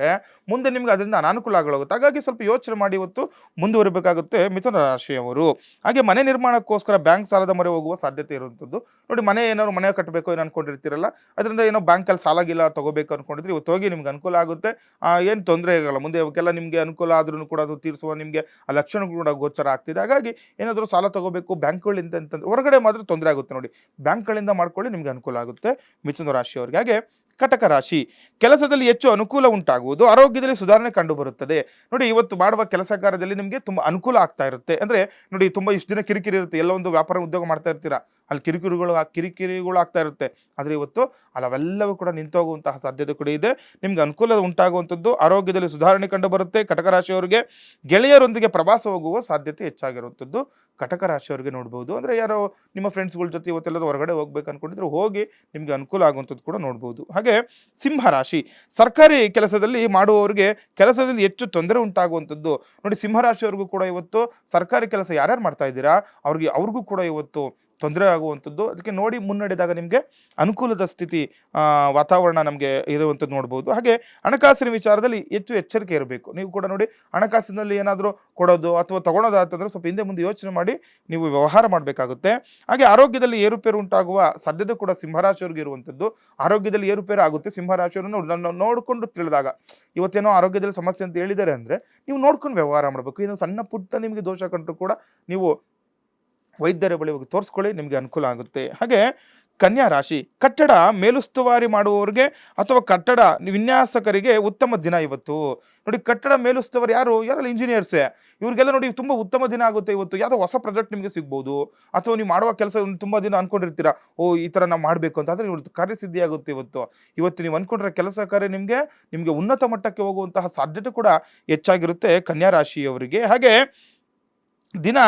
ಮುಂದೆ ನಿಮ್ಗೆ ಅದರಿಂದ ಅನಾನುಕೂಲ ಆಗಲಾಗುತ್ತೆ. ಹಾಗಾಗಿ ಸ್ವಲ್ಪ ಯೋಚನೆ ಮಾಡಿ ಇವತ್ತು ಮುಂದುವರಿಬೇಕಾಗುತ್ತೆ ಮಿಥುನ ರಾಶಿಯವರು. ಹಾಗೆ ಮನೆ ನಿರ್ಮಾಣಕ್ಕೋಸ್ಕರ ಬ್ಯಾಂಕ್ ಸಾಲದ ಮೊರೆ ಹೋಗುವ ಸಾಧ್ಯತೆ ಇರುವಂಥದ್ದು. ನೋಡಿ, ಮನೆ ಕಟ್ಟಬೇಕು ಏನು ಅನ್ಕೊಂಡಿರ್ತೀರಲ್ಲ, ಅದರಿಂದ ಏನೋ ಬ್ಯಾಂಕಲ್ಲಿ ಸಾಲಾಗಿಲ್ಲ ತಗೋಬೇಕು ಅನ್ಕೊಂಡಿದ್ರೆ ಇವತ್ತು ಹೋಗಿ ನಿಮ್ಗೆ ಅನುಕೂಲ ಆಗುತ್ತೆ. ಏನು ತೊಂದರೆ ಆಗಲ್ಲ. ಮುಂದೆ ಅವಕ್ಕೆಲ್ಲ ನಿಮಗೆ ಅನುಕೂಲ ಆದ್ರೂ ಕೂಡ ಅದು ತೀರಿಸುವ ನಿಮಗೆ ಆ ಲಕ್ಷಣಗಳು ಕೂಡ ಗೋಚರ ಆಗ್ತಿದೆ. ಹಾಗಾಗಿ ಏನಾದರೂ ಸಾಲ ತಗೋಬೇಕು ಬ್ಯಾಂಕ್ಗಳಿಂದ ಅಂತಂದ್ರೆ ಹೊರಗಡೆ ಮಾತ್ರ ತೊಂದರೆ ಆಗುತ್ತೆ. ನೋಡಿ, ಬ್ಯಾಂಕ್ಗಳಿಂದ ಮಾಡ್ಕೊಳ್ಳಿ, ನಿಮಗೆ ಅನುಕೂಲ ಆಗುತ್ತೆ ಮಿಥುನ ರಾಶಿಯವರಿಗೆ. ಹಾಗೆ ಕಟಕ ರಾಶಿ ಕೆಲಸದಲ್ಲಿ ಹೆಚ್ಚು ಅನುಕೂಲ ಉಂಟಾಗುವುದು, ಆರೋಗ್ಯದಲ್ಲಿ ಸುಧಾರಣೆ ಕಂಡು ಬರುತ್ತದೆ. ನೋಡಿ, ಇವತ್ತು ಮಾಡುವ ಕೆಲಸ ಕಾರ್ಯದಲ್ಲಿ ನಿಮಗೆ ತುಂಬ ಅನುಕೂಲ ಆಗ್ತಾ ಇರುತ್ತೆ. ಅಂದರೆ ನೋಡಿ, ತುಂಬ ಇಷ್ಟು ದಿನ ಕಿರಿಕಿರಿ ಇರುತ್ತೆ. ಎಲ್ಲ ಒಂದು ವ್ಯಾಪಾರ ಉದ್ಯೋಗ ಮಾಡ್ತಾ ಇರ್ತೀರಾ, ಅಲ್ಲಿ ಕಿರಿಕಿರಿಗಳು ಆಗ್ತಾ ಇರುತ್ತೆ. ಆದರೆ ಇವತ್ತು ಅವೆಲ್ಲವೂ ಕೂಡ ನಿಂತೋಗುವಂತಹ ಸಾಧ್ಯತೆ ಕೂಡ ಇದೆ. ನಿಮ್ಗೆ ಅನುಕೂಲ ಉಂಟಾಗುವಂಥದ್ದು, ಆರೋಗ್ಯದಲ್ಲಿ ಸುಧಾರಣೆ ಕಂಡು ಬರುತ್ತೆ. ಕಟಕ ರಾಶಿಯವರಿಗೆ ಗೆಳೆಯರೊಂದಿಗೆ ಪ್ರವಾಸ ಹೋಗುವ ಸಾಧ್ಯತೆ ಹೆಚ್ಚಾಗಿರುವಂಥದ್ದು ಕಟಕ ರಾಶಿಯವರಿಗೆ ನೋಡ್ಬೋದು. ಅಂದರೆ ಯಾರೋ ನಿಮ್ಮ ಫ್ರೆಂಡ್ಸ್ಗಳ ಜೊತೆ ಇವತ್ತೆಲ್ಲರೂ ಹೊರಗಡೆ ಹೋಗ್ಬೇಕು ಅಂದ್ಕೊಂಡಿದ್ರೆ ಹೋಗಿ ನಿಮಗೆ ಅನುಕೂಲ ಆಗುವಂಥದ್ದು ಕೂಡ ನೋಡ್ಬೋದು. ಹಾಗೆ ಸಿಂಹ ರಾಶಿ ಸರ್ಕಾರಿ ಕೆಲಸದಲ್ಲಿ ಮಾಡುವವರಿಗೆ ಕೆಲಸದಲ್ಲಿ ಹೆಚ್ಚು ತೊಂದರೆ ಉಂಟಾಗುವಂಥದ್ದು. ನೋಡಿ, ಸಿಂಹರಾಶಿಯವರಿಗೂ ಕೂಡ ಇವತ್ತು ಸರ್ಕಾರಿ ಕೆಲಸ ಯಾರ್ಯಾರು ಮಾಡ್ತಾ ಇದ್ದೀರಾ ಅವ್ರಿಗೂ ಕೂಡ ಇವತ್ತು ತೊಂದರೆ ಆಗುವಂಥದ್ದು. ಅದಕ್ಕೆ ನೋಡಿ ಮುನ್ನಡೆದಾಗ ನಿಮಗೆ ಅನುಕೂಲದ ಸ್ಥಿತಿ ವಾತಾವರಣ ನಮಗೆ ಇರುವಂಥದ್ದು ನೋಡ್ಬೋದು. ಹಾಗೆ ಹಣಕಾಸಿನ ವಿಚಾರದಲ್ಲಿ ಹೆಚ್ಚು ಎಚ್ಚರಿಕೆ ಇರಬೇಕು. ನೀವು ಕೂಡ ನೋಡಿ ಹಣಕಾಸಿನಲ್ಲಿ ಏನಾದರೂ ಕೊಡೋದು ಅಥವಾ ತಗೊಳೋದಾತಂದ್ರೆ ಸ್ವಲ್ಪ ಹಿಂದೆ ಮುಂದೆ ಯೋಚನೆ ಮಾಡಿ ನೀವು ವ್ಯವಹಾರ ಮಾಡಬೇಕಾಗುತ್ತೆ. ಹಾಗೆ ಆರೋಗ್ಯದಲ್ಲಿ ಏರುಪೇರು ಉಂಟಾಗುವ ಸಾಧ್ಯತೆ ಕೂಡ ಸಿಂಹರಾಶಿಯವರಿಗೆ ಇರುವಂಥದ್ದು. ಆರೋಗ್ಯದಲ್ಲಿ ಏರುಪೇರು ಆಗುತ್ತೆ. ಸಿಂಹರಾಶಿಯವರನ್ನು ನೋಡಿಕೊಂಡು ತಿಳಿದಾಗ ಇವತ್ತೇನೋ ಆರೋಗ್ಯದಲ್ಲಿ ಸಮಸ್ಯೆ ಅಂತ ಹೇಳಿದ್ದಾರೆ ಅಂದರೆ ನೀವು ನೋಡ್ಕೊಂಡು ವ್ಯವಹಾರ ಮಾಡಬೇಕು. ಏನೋ ಸಣ್ಣ ಪುಟ್ಟ ನಿಮಗೆ ದೋಷ ಕಂಡರೂ ಕೂಡ ನೀವು ವೈದ್ಯರ ಬಳಿ ಹೋಗಿ ತೋರಿಸ್ಕೊಳ್ಳಿ, ನಿಮಗೆ ಅನುಕೂಲ ಆಗುತ್ತೆ. ಹಾಗೆ ಕನ್ಯಾ ರಾಶಿ, ಕಟ್ಟಡ ಮೇಲುಸ್ತುವಾರಿ ಮಾಡುವವರಿಗೆ ಅಥವಾ ಕಟ್ಟಡ ವಿನ್ಯಾಸಕರಿಗೆ ಉತ್ತಮ ದಿನ ಇವತ್ತು. ನೋಡಿ ಕಟ್ಟಡ ಮೇಲುಸ್ತುವಾರಿ ಯಾರೆಲ್ಲ ಇಂಜಿನಿಯರ್ಸೇ, ಇವ್ರಿಗೆಲ್ಲ ನೋಡಿ ತುಂಬ ಉತ್ತಮ ದಿನ ಆಗುತ್ತೆ ಇವತ್ತು. ಯಾವುದೋ ಹೊಸ ಪ್ರಾಜೆಕ್ಟ್ ನಿಮಗೆ ಸಿಗ್ಬೋದು, ಅಥವಾ ನೀವು ಮಾಡುವ ಕೆಲಸ ತುಂಬ ದಿನ ಅಂದ್ಕೊಂಡಿರ್ತೀರಾ, ಈ ಥರ ನಾವು ಮಾಡಬೇಕು ಅಂತ, ಆದರೆ ಇವತ್ತು ಕಾರ್ಯಸಿದ್ಧಿ ಆಗುತ್ತೆ ಇವತ್ತು ನೀವು ಅಂದ್ಕೊಂಡಿರೋ ಕೆಲಸ ಕಾರ್ಯ ನಿಮಗೆ ಉನ್ನತ ಮಟ್ಟಕ್ಕೆ ಹೋಗುವಂತಹ ಸಾಧ್ಯತೆ ಕೂಡ ಹೆಚ್ಚಾಗಿರುತ್ತೆ ಕನ್ಯಾ ರಾಶಿಯವರಿಗೆ. ಹಾಗೆ ದಿನ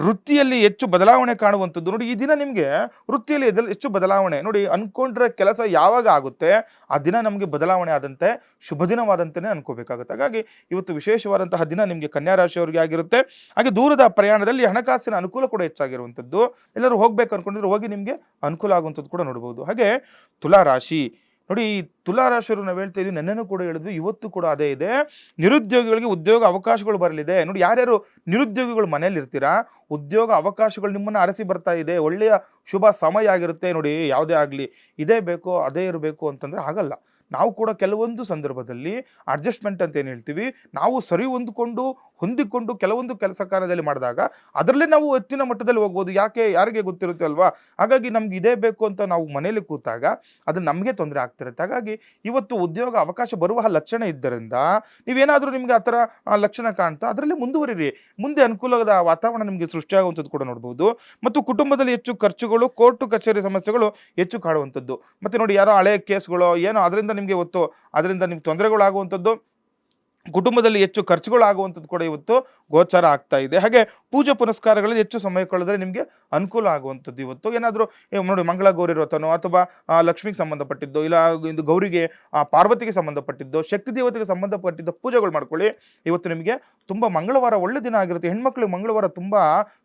ವೃತ್ತಿಯಲ್ಲಿ ಹೆಚ್ಚು ಬದಲಾವಣೆ ಕಾಣುವಂಥದ್ದು. ನೋಡಿ ಈ ದಿನ ನಿಮಗೆ ವೃತ್ತಿಯಲ್ಲಿ ಹೆಚ್ಚು ಬದಲಾವಣೆ. ನೋಡಿ ಅಂದ್ಕೊಂಡ್ರೆ ಕೆಲಸ ಯಾವಾಗ ಆಗುತ್ತೆ ಆ ದಿನ ನಮಗೆ ಬದಲಾವಣೆ ಆದಂತೆ ಶುಭ ದಿನವಾದಂತೆಯೇ ಅನ್ಕೋಬೇಕಾಗುತ್ತೆ. ಹಾಗಾಗಿ ಇವತ್ತು ವಿಶೇಷವಾದಂತಹ ದಿನ ನಿಮಗೆ ಕನ್ಯಾ ರಾಶಿಯವರಿಗೆ ಆಗಿರುತ್ತೆ. ಹಾಗೆ ದೂರದ ಪ್ರಯಾಣದಲ್ಲಿ ಹಣಕಾಸಿನ ಅನುಕೂಲ ಕೂಡ ಹೆಚ್ಚಾಗಿರುವಂಥದ್ದು. ಎಲ್ಲರೂ ಹೋಗ್ಬೇಕು ಅನ್ಕೊಂಡಿದ್ರೆ ಹೋಗಿ ನಿಮಗೆ ಅನುಕೂಲ ಆಗುವಂಥದ್ದು ಕೂಡ ನೋಡ್ಬೋದು. ಹಾಗೆ ತುಲಾ ರಾಶಿ, ನೋಡಿ ಈ ತುಲಾ ರಾಶಿಯವರು ನಾವು ಹೇಳ್ತಾ ಇದ್ವಿ, ನೆನ್ನೆನೂ ಕೂಡ ಹೇಳಿದ್ವಿ, ಇವತ್ತು ಕೂಡ ಅದೇ ಇದೆ. ನಿರುದ್ಯೋಗಿಗಳಿಗೆ ಉದ್ಯೋಗ ಅವಕಾಶಗಳು ಬರಲಿದೆ. ನೋಡಿ ಯಾರ್ಯಾರು ನಿರುದ್ಯೋಗಿಗಳು ಮನೇಲಿ ಇರ್ತೀರಾ, ಉದ್ಯೋಗ ಅವಕಾಶಗಳು ನಿಮ್ಮನ್ನು ಅರಸಿ ಬರ್ತಾ ಇದೆ. ಒಳ್ಳೆಯ ಶುಭ ಸಮಯ ಆಗಿರುತ್ತೆ. ನೋಡಿ ಯಾವುದೇ ಆಗಲಿ ಇದೇ ಬೇಕು ಅದೇ ಇರಬೇಕು ಅಂತಂದರೆ ಆಗಲ್ಲ. ನಾವು ಕೂಡ ಕೆಲವೊಂದು ಸಂದರ್ಭದಲ್ಲಿ ಅಡ್ಜಸ್ಟ್ಮೆಂಟ್ ಅಂತ ಏನು ಹೇಳ್ತೀವಿ, ನಾವು ಸರಿ ಹೊಂದಿಕೊಂಡು ಕೆಲವೊಂದು ಕೆಲಸ ಕಾರ್ಯದಲ್ಲಿ ಮಾಡಿದಾಗ ಅದರಲ್ಲೇ ನಾವು ಎತ್ತಿನ ಮಟ್ಟದಲ್ಲಿ ಹೋಗ್ಬೋದು. ಯಾರಿಗೆ ಗೊತ್ತಿರುತ್ತೆ ಅಲ್ವಾ. ಹಾಗಾಗಿ ನಮ್ಗೆ ಇದೇ ಬೇಕು ಅಂತ ನಾವು ಮನೇಲಿ ಕೂತಾಗ ಅದು ನಮಗೆ ತೊಂದರೆ ಆಗ್ತಿರುತ್ತೆ. ಹಾಗಾಗಿ ಇವತ್ತು ಉದ್ಯೋಗ ಅವಕಾಶ ಬರುವ ಲಕ್ಷಣ ಇದ್ದರಿಂದ ನೀವೇನಾದರೂ ನಿಮಗೆ ಆ ಥರ ಲಕ್ಷಣ ಕಾಣ್ತಾ ಅದರಲ್ಲೇ ಮುಂದುವರಿರಿ. ಮುಂದೆ ಅನುಕೂಲದ ವಾತಾವರಣ ನಿಮಗೆ ಸೃಷ್ಟಿಯಾಗುವಂಥದ್ದು ಕೂಡ ನೋಡ್ಬೋದು. ಮತ್ತು ಕುಟುಂಬದಲ್ಲಿ ಹೆಚ್ಚು ಖರ್ಚುಗಳು, ಕೋರ್ಟು ಕಚೇರಿ ಸಮಸ್ಯೆಗಳು ಹೆಚ್ಚು ಕಾಡುವಂಥದ್ದು. ಮತ್ತು ನೋಡಿ ಯಾರೋ ಹಳೆಯ ಕೇಸ್ಗಳು ಏನೋ ಅದರಿಂದ ನಿಮಗೆ ನಿಮ್ಗೆ ತೊಂದರೆಗಳಾಗುವಂಥದ್ದು, ಕುಟುಂಬದಲ್ಲಿ ಹೆಚ್ಚು ಖರ್ಚುಗಳಾಗುವಂಥದ್ದು ಕೂಡ ಇವತ್ತು ಗೋಚಾರ ಆಗ್ತಾ ಇದೆ. ಹಾಗೆ ಪೂಜೆ ಪುನಸ್ಕಾರಗಳಲ್ಲಿ ಹೆಚ್ಚು ಸಮಯ ಕಳೆದ್ರೆ ನಿಮಗೆ ಅನುಕೂಲ ಆಗುವಂಥದ್ದು. ಇವತ್ತು ಏನಾದರೂ ನೋಡಿ ಮಂಗಳ ಗೌರಿ ವ್ರತನೋ ಅಥವಾ ಲಕ್ಷ್ಮಿಗೆ ಸಂಬಂಧಪಟ್ಟಿದ್ದು, ಇಲ್ಲ ಇದು ಗೌರಿಗೆ ಪಾರ್ವತಿಗೆ ಸಂಬಂಧಪಟ್ಟಿದ್ದು, ಶಕ್ತಿ ದೇವತೆಗೆ ಸಂಬಂಧಪಟ್ಟಿದ್ದ ಪೂಜೆಗಳು ಮಾಡ್ಕೊಳ್ಳಿ. ಇವತ್ತು ನಿಮಗೆ ತುಂಬ ಮಂಗಳವಾರ ಒಳ್ಳೆ ದಿನ ಆಗಿರುತ್ತೆ. ಹೆಣ್ಮಕ್ಳಿಗೆ ಮಂಗಳವಾರ ತುಂಬ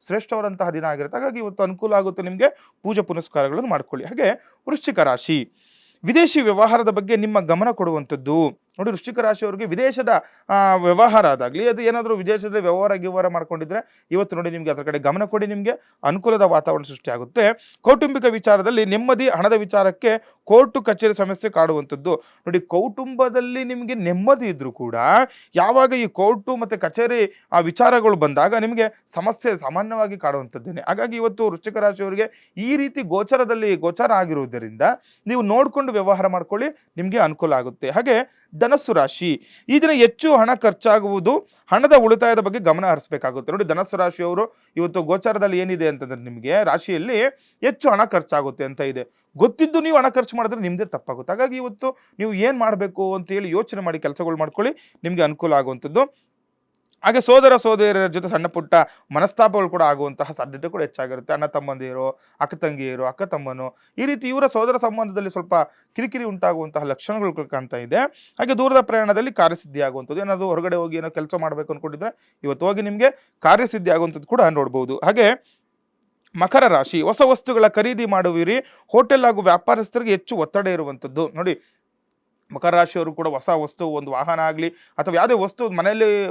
ಶ್ರೇಷ್ಠವಾದಂತಹ ದಿನ ಆಗಿರುತ್ತೆ. ಹಾಗಾಗಿ ಇವತ್ತು ಅನುಕೂಲ ಆಗುತ್ತೆ ನಿಮಗೆ. ಪೂಜೆ ಪುನಸ್ಕಾರಗಳನ್ನು ಮಾಡ್ಕೊಳ್ಳಿ. ಹಾಗೆ ವೃಶ್ಚಿಕ ರಾಶಿ, ವಿದೇಶಿ ವ್ಯವಹಾರದ ಬಗ್ಗೆ ನಿಮ್ಮ ಗಮನ ಕೊಡುವಂಥದ್ದು. ನೋಡಿ ವೃಶ್ಚಿಕ ರಾಶಿಯವರಿಗೆ ವಿದೇಶದ ವ್ಯವಹಾರ ಆದಾಗಲಿ, ಅದು ಏನಾದರೂ ವಿದೇಶದಲ್ಲಿ ವ್ಯವಹಾರ ಮಾಡ್ಕೊಂಡಿದ್ರೆ ಇವತ್ತು ನೋಡಿ ನಿಮಗೆ ಅದರ ಕಡೆ ಗಮನ ಕೊಡಿ, ನಿಮಗೆ ಅನುಕೂಲದ ವಾತಾವರಣ ಸೃಷ್ಟಿಯಾಗುತ್ತೆ. ಕೌಟುಂಬಿಕ ವಿಚಾರದಲ್ಲಿ ನೆಮ್ಮದಿ, ಹಣದ ವಿಚಾರಕ್ಕೆ ಕೋರ್ಟು ಕಚೇರಿ ಸಮಸ್ಯೆ ಕಾಡುವಂಥದ್ದು. ನೋಡಿ ಕೌಟುಂಬದಲ್ಲಿ ನಿಮಗೆ ನೆಮ್ಮದಿ ಇದ್ದರೂ ಕೂಡ ಯಾವಾಗ ಈ ಕೋರ್ಟು ಮತ್ತು ಕಚೇರಿ ವಿಚಾರಗಳು ಬಂದಾಗ ನಿಮಗೆ ಸಮಸ್ಯೆ ಸಾಮಾನ್ಯವಾಗಿ ಕಾಡುವಂಥದ್ದೇನೆ. ಹಾಗಾಗಿ ಇವತ್ತು ವೃಶ್ಚಿಕ ರಾಶಿಯವರಿಗೆ ಈ ರೀತಿ ಗೋಚಾರ ಆಗಿರುವುದರಿಂದ ನೀವು ನೋಡಿಕೊಂಡು ವ್ಯವಹಾರ ಮಾಡ್ಕೊಳ್ಳಿ, ನಿಮಗೆ ಅನುಕೂಲ ಆಗುತ್ತೆ. ಹಾಗೆ ಧನಸ್ಸು ರಾಶಿ, ಈ ದಿನ ಹೆಚ್ಚು ಹಣ ಖರ್ಚಾಗುವುದು, ಹಣದ ಉಳಿತಾಯದ ಬಗ್ಗೆ ಗಮನ ಹರಿಸಬೇಕಾಗುತ್ತೆ. ನೋಡಿ ಧನಸ್ಸು ರಾಶಿಯವರು ಇವತ್ತು ಗೋಚಾರದಲ್ಲಿ ಏನಿದೆ ಅಂತಂದ್ರೆ ನಿಮಗೆ ರಾಶಿಯಲ್ಲಿ ಹೆಚ್ಚು ಹಣ ಖರ್ಚಾಗುತ್ತೆ ಅಂತ ಇದೆ. ಗೊತ್ತಿದ್ದು ನೀವು ಹಣ ಖರ್ಚು ಮಾಡಿದ್ರೆ ನಿಮ್ಮದೇ ತಪ್ಪಾಗುತ್ತೆ. ಹಾಗಾಗಿ ಇವತ್ತು ನೀವು ಏನು ಮಾಡಬೇಕು ಅಂತೇಳಿ ಯೋಚನೆ ಮಾಡಿ ಕೆಲಸಗಳು ಮಾಡ್ಕೊಳ್ಳಿ, ನಿಮಗೆ ಅನುಕೂಲ ಆಗುವಂಥದ್ದು. ಹಾಗೆ ಸೋದರಿಯರ ಜೊತೆ ಸಣ್ಣ ಪುಟ್ಟ ಮನಸ್ತಾಪಗಳು ಕೂಡ ಆಗುವಂತಹ ಸಾಧ್ಯತೆ ಕೂಡ ಹೆಚ್ಚಾಗಿರುತ್ತೆ. ಅಣ್ಣ ತಮ್ಮಂದಿರು, ಅಕ್ಕ ತಂಗಿಯರು, ಅಕ್ಕ ತಮ್ಮನು, ಈ ರೀತಿ ಇವರ ಸೋದರ ಸಂಬಂಧದಲ್ಲಿ ಸ್ವಲ್ಪ ಕಿರಿಕಿರಿ ಉಂಟಾಗುವಂತಹ ಲಕ್ಷಣಗಳು ಕಾಣ್ತಾ ಇದೆ. ಹಾಗೆ ದೂರದ ಪ್ರಯಾಣದಲ್ಲಿ ಕಾರ್ಯಸಿದ್ಧಿ ಆಗುವಂಥದ್ದು. ಏನಾದರೂ ಹೊರಗಡೆ ಹೋಗಿ ಏನೋ ಕೆಲಸ ಮಾಡಬೇಕು ಅಂದ್ಕೊಂಡಿದ್ರೆ ಇವತ್ತು ಹೋಗಿ ನಿಮಗೆ ಕಾರ್ಯಸಿದ್ಧಿ ಆಗುವಂಥದ್ದು ಕೂಡ ನೋಡ್ಬೋದು. ಹಾಗೆ ಮಕರ ರಾಶಿ, ಹೊಸ ವಸ್ತುಗಳ ಖರೀದಿ ಮಾಡುವಿರಿ. ಹೋಟೆಲ್ ಹಾಗೂ ವ್ಯಾಪಾರಸ್ಥರಿಗೆ ಹೆಚ್ಚು ಒತ್ತಡ ಇರುವಂಥದ್ದು. ನೋಡಿ ಮಕರ ರಾಶಿಯವರು ಕೂಡ ಹೊಸ ವಸ್ತು, ಒಂದು ವಾಹನ ಆಗಲಿ ಅಥವಾ ಯಾವುದೇ ವಸ್ತು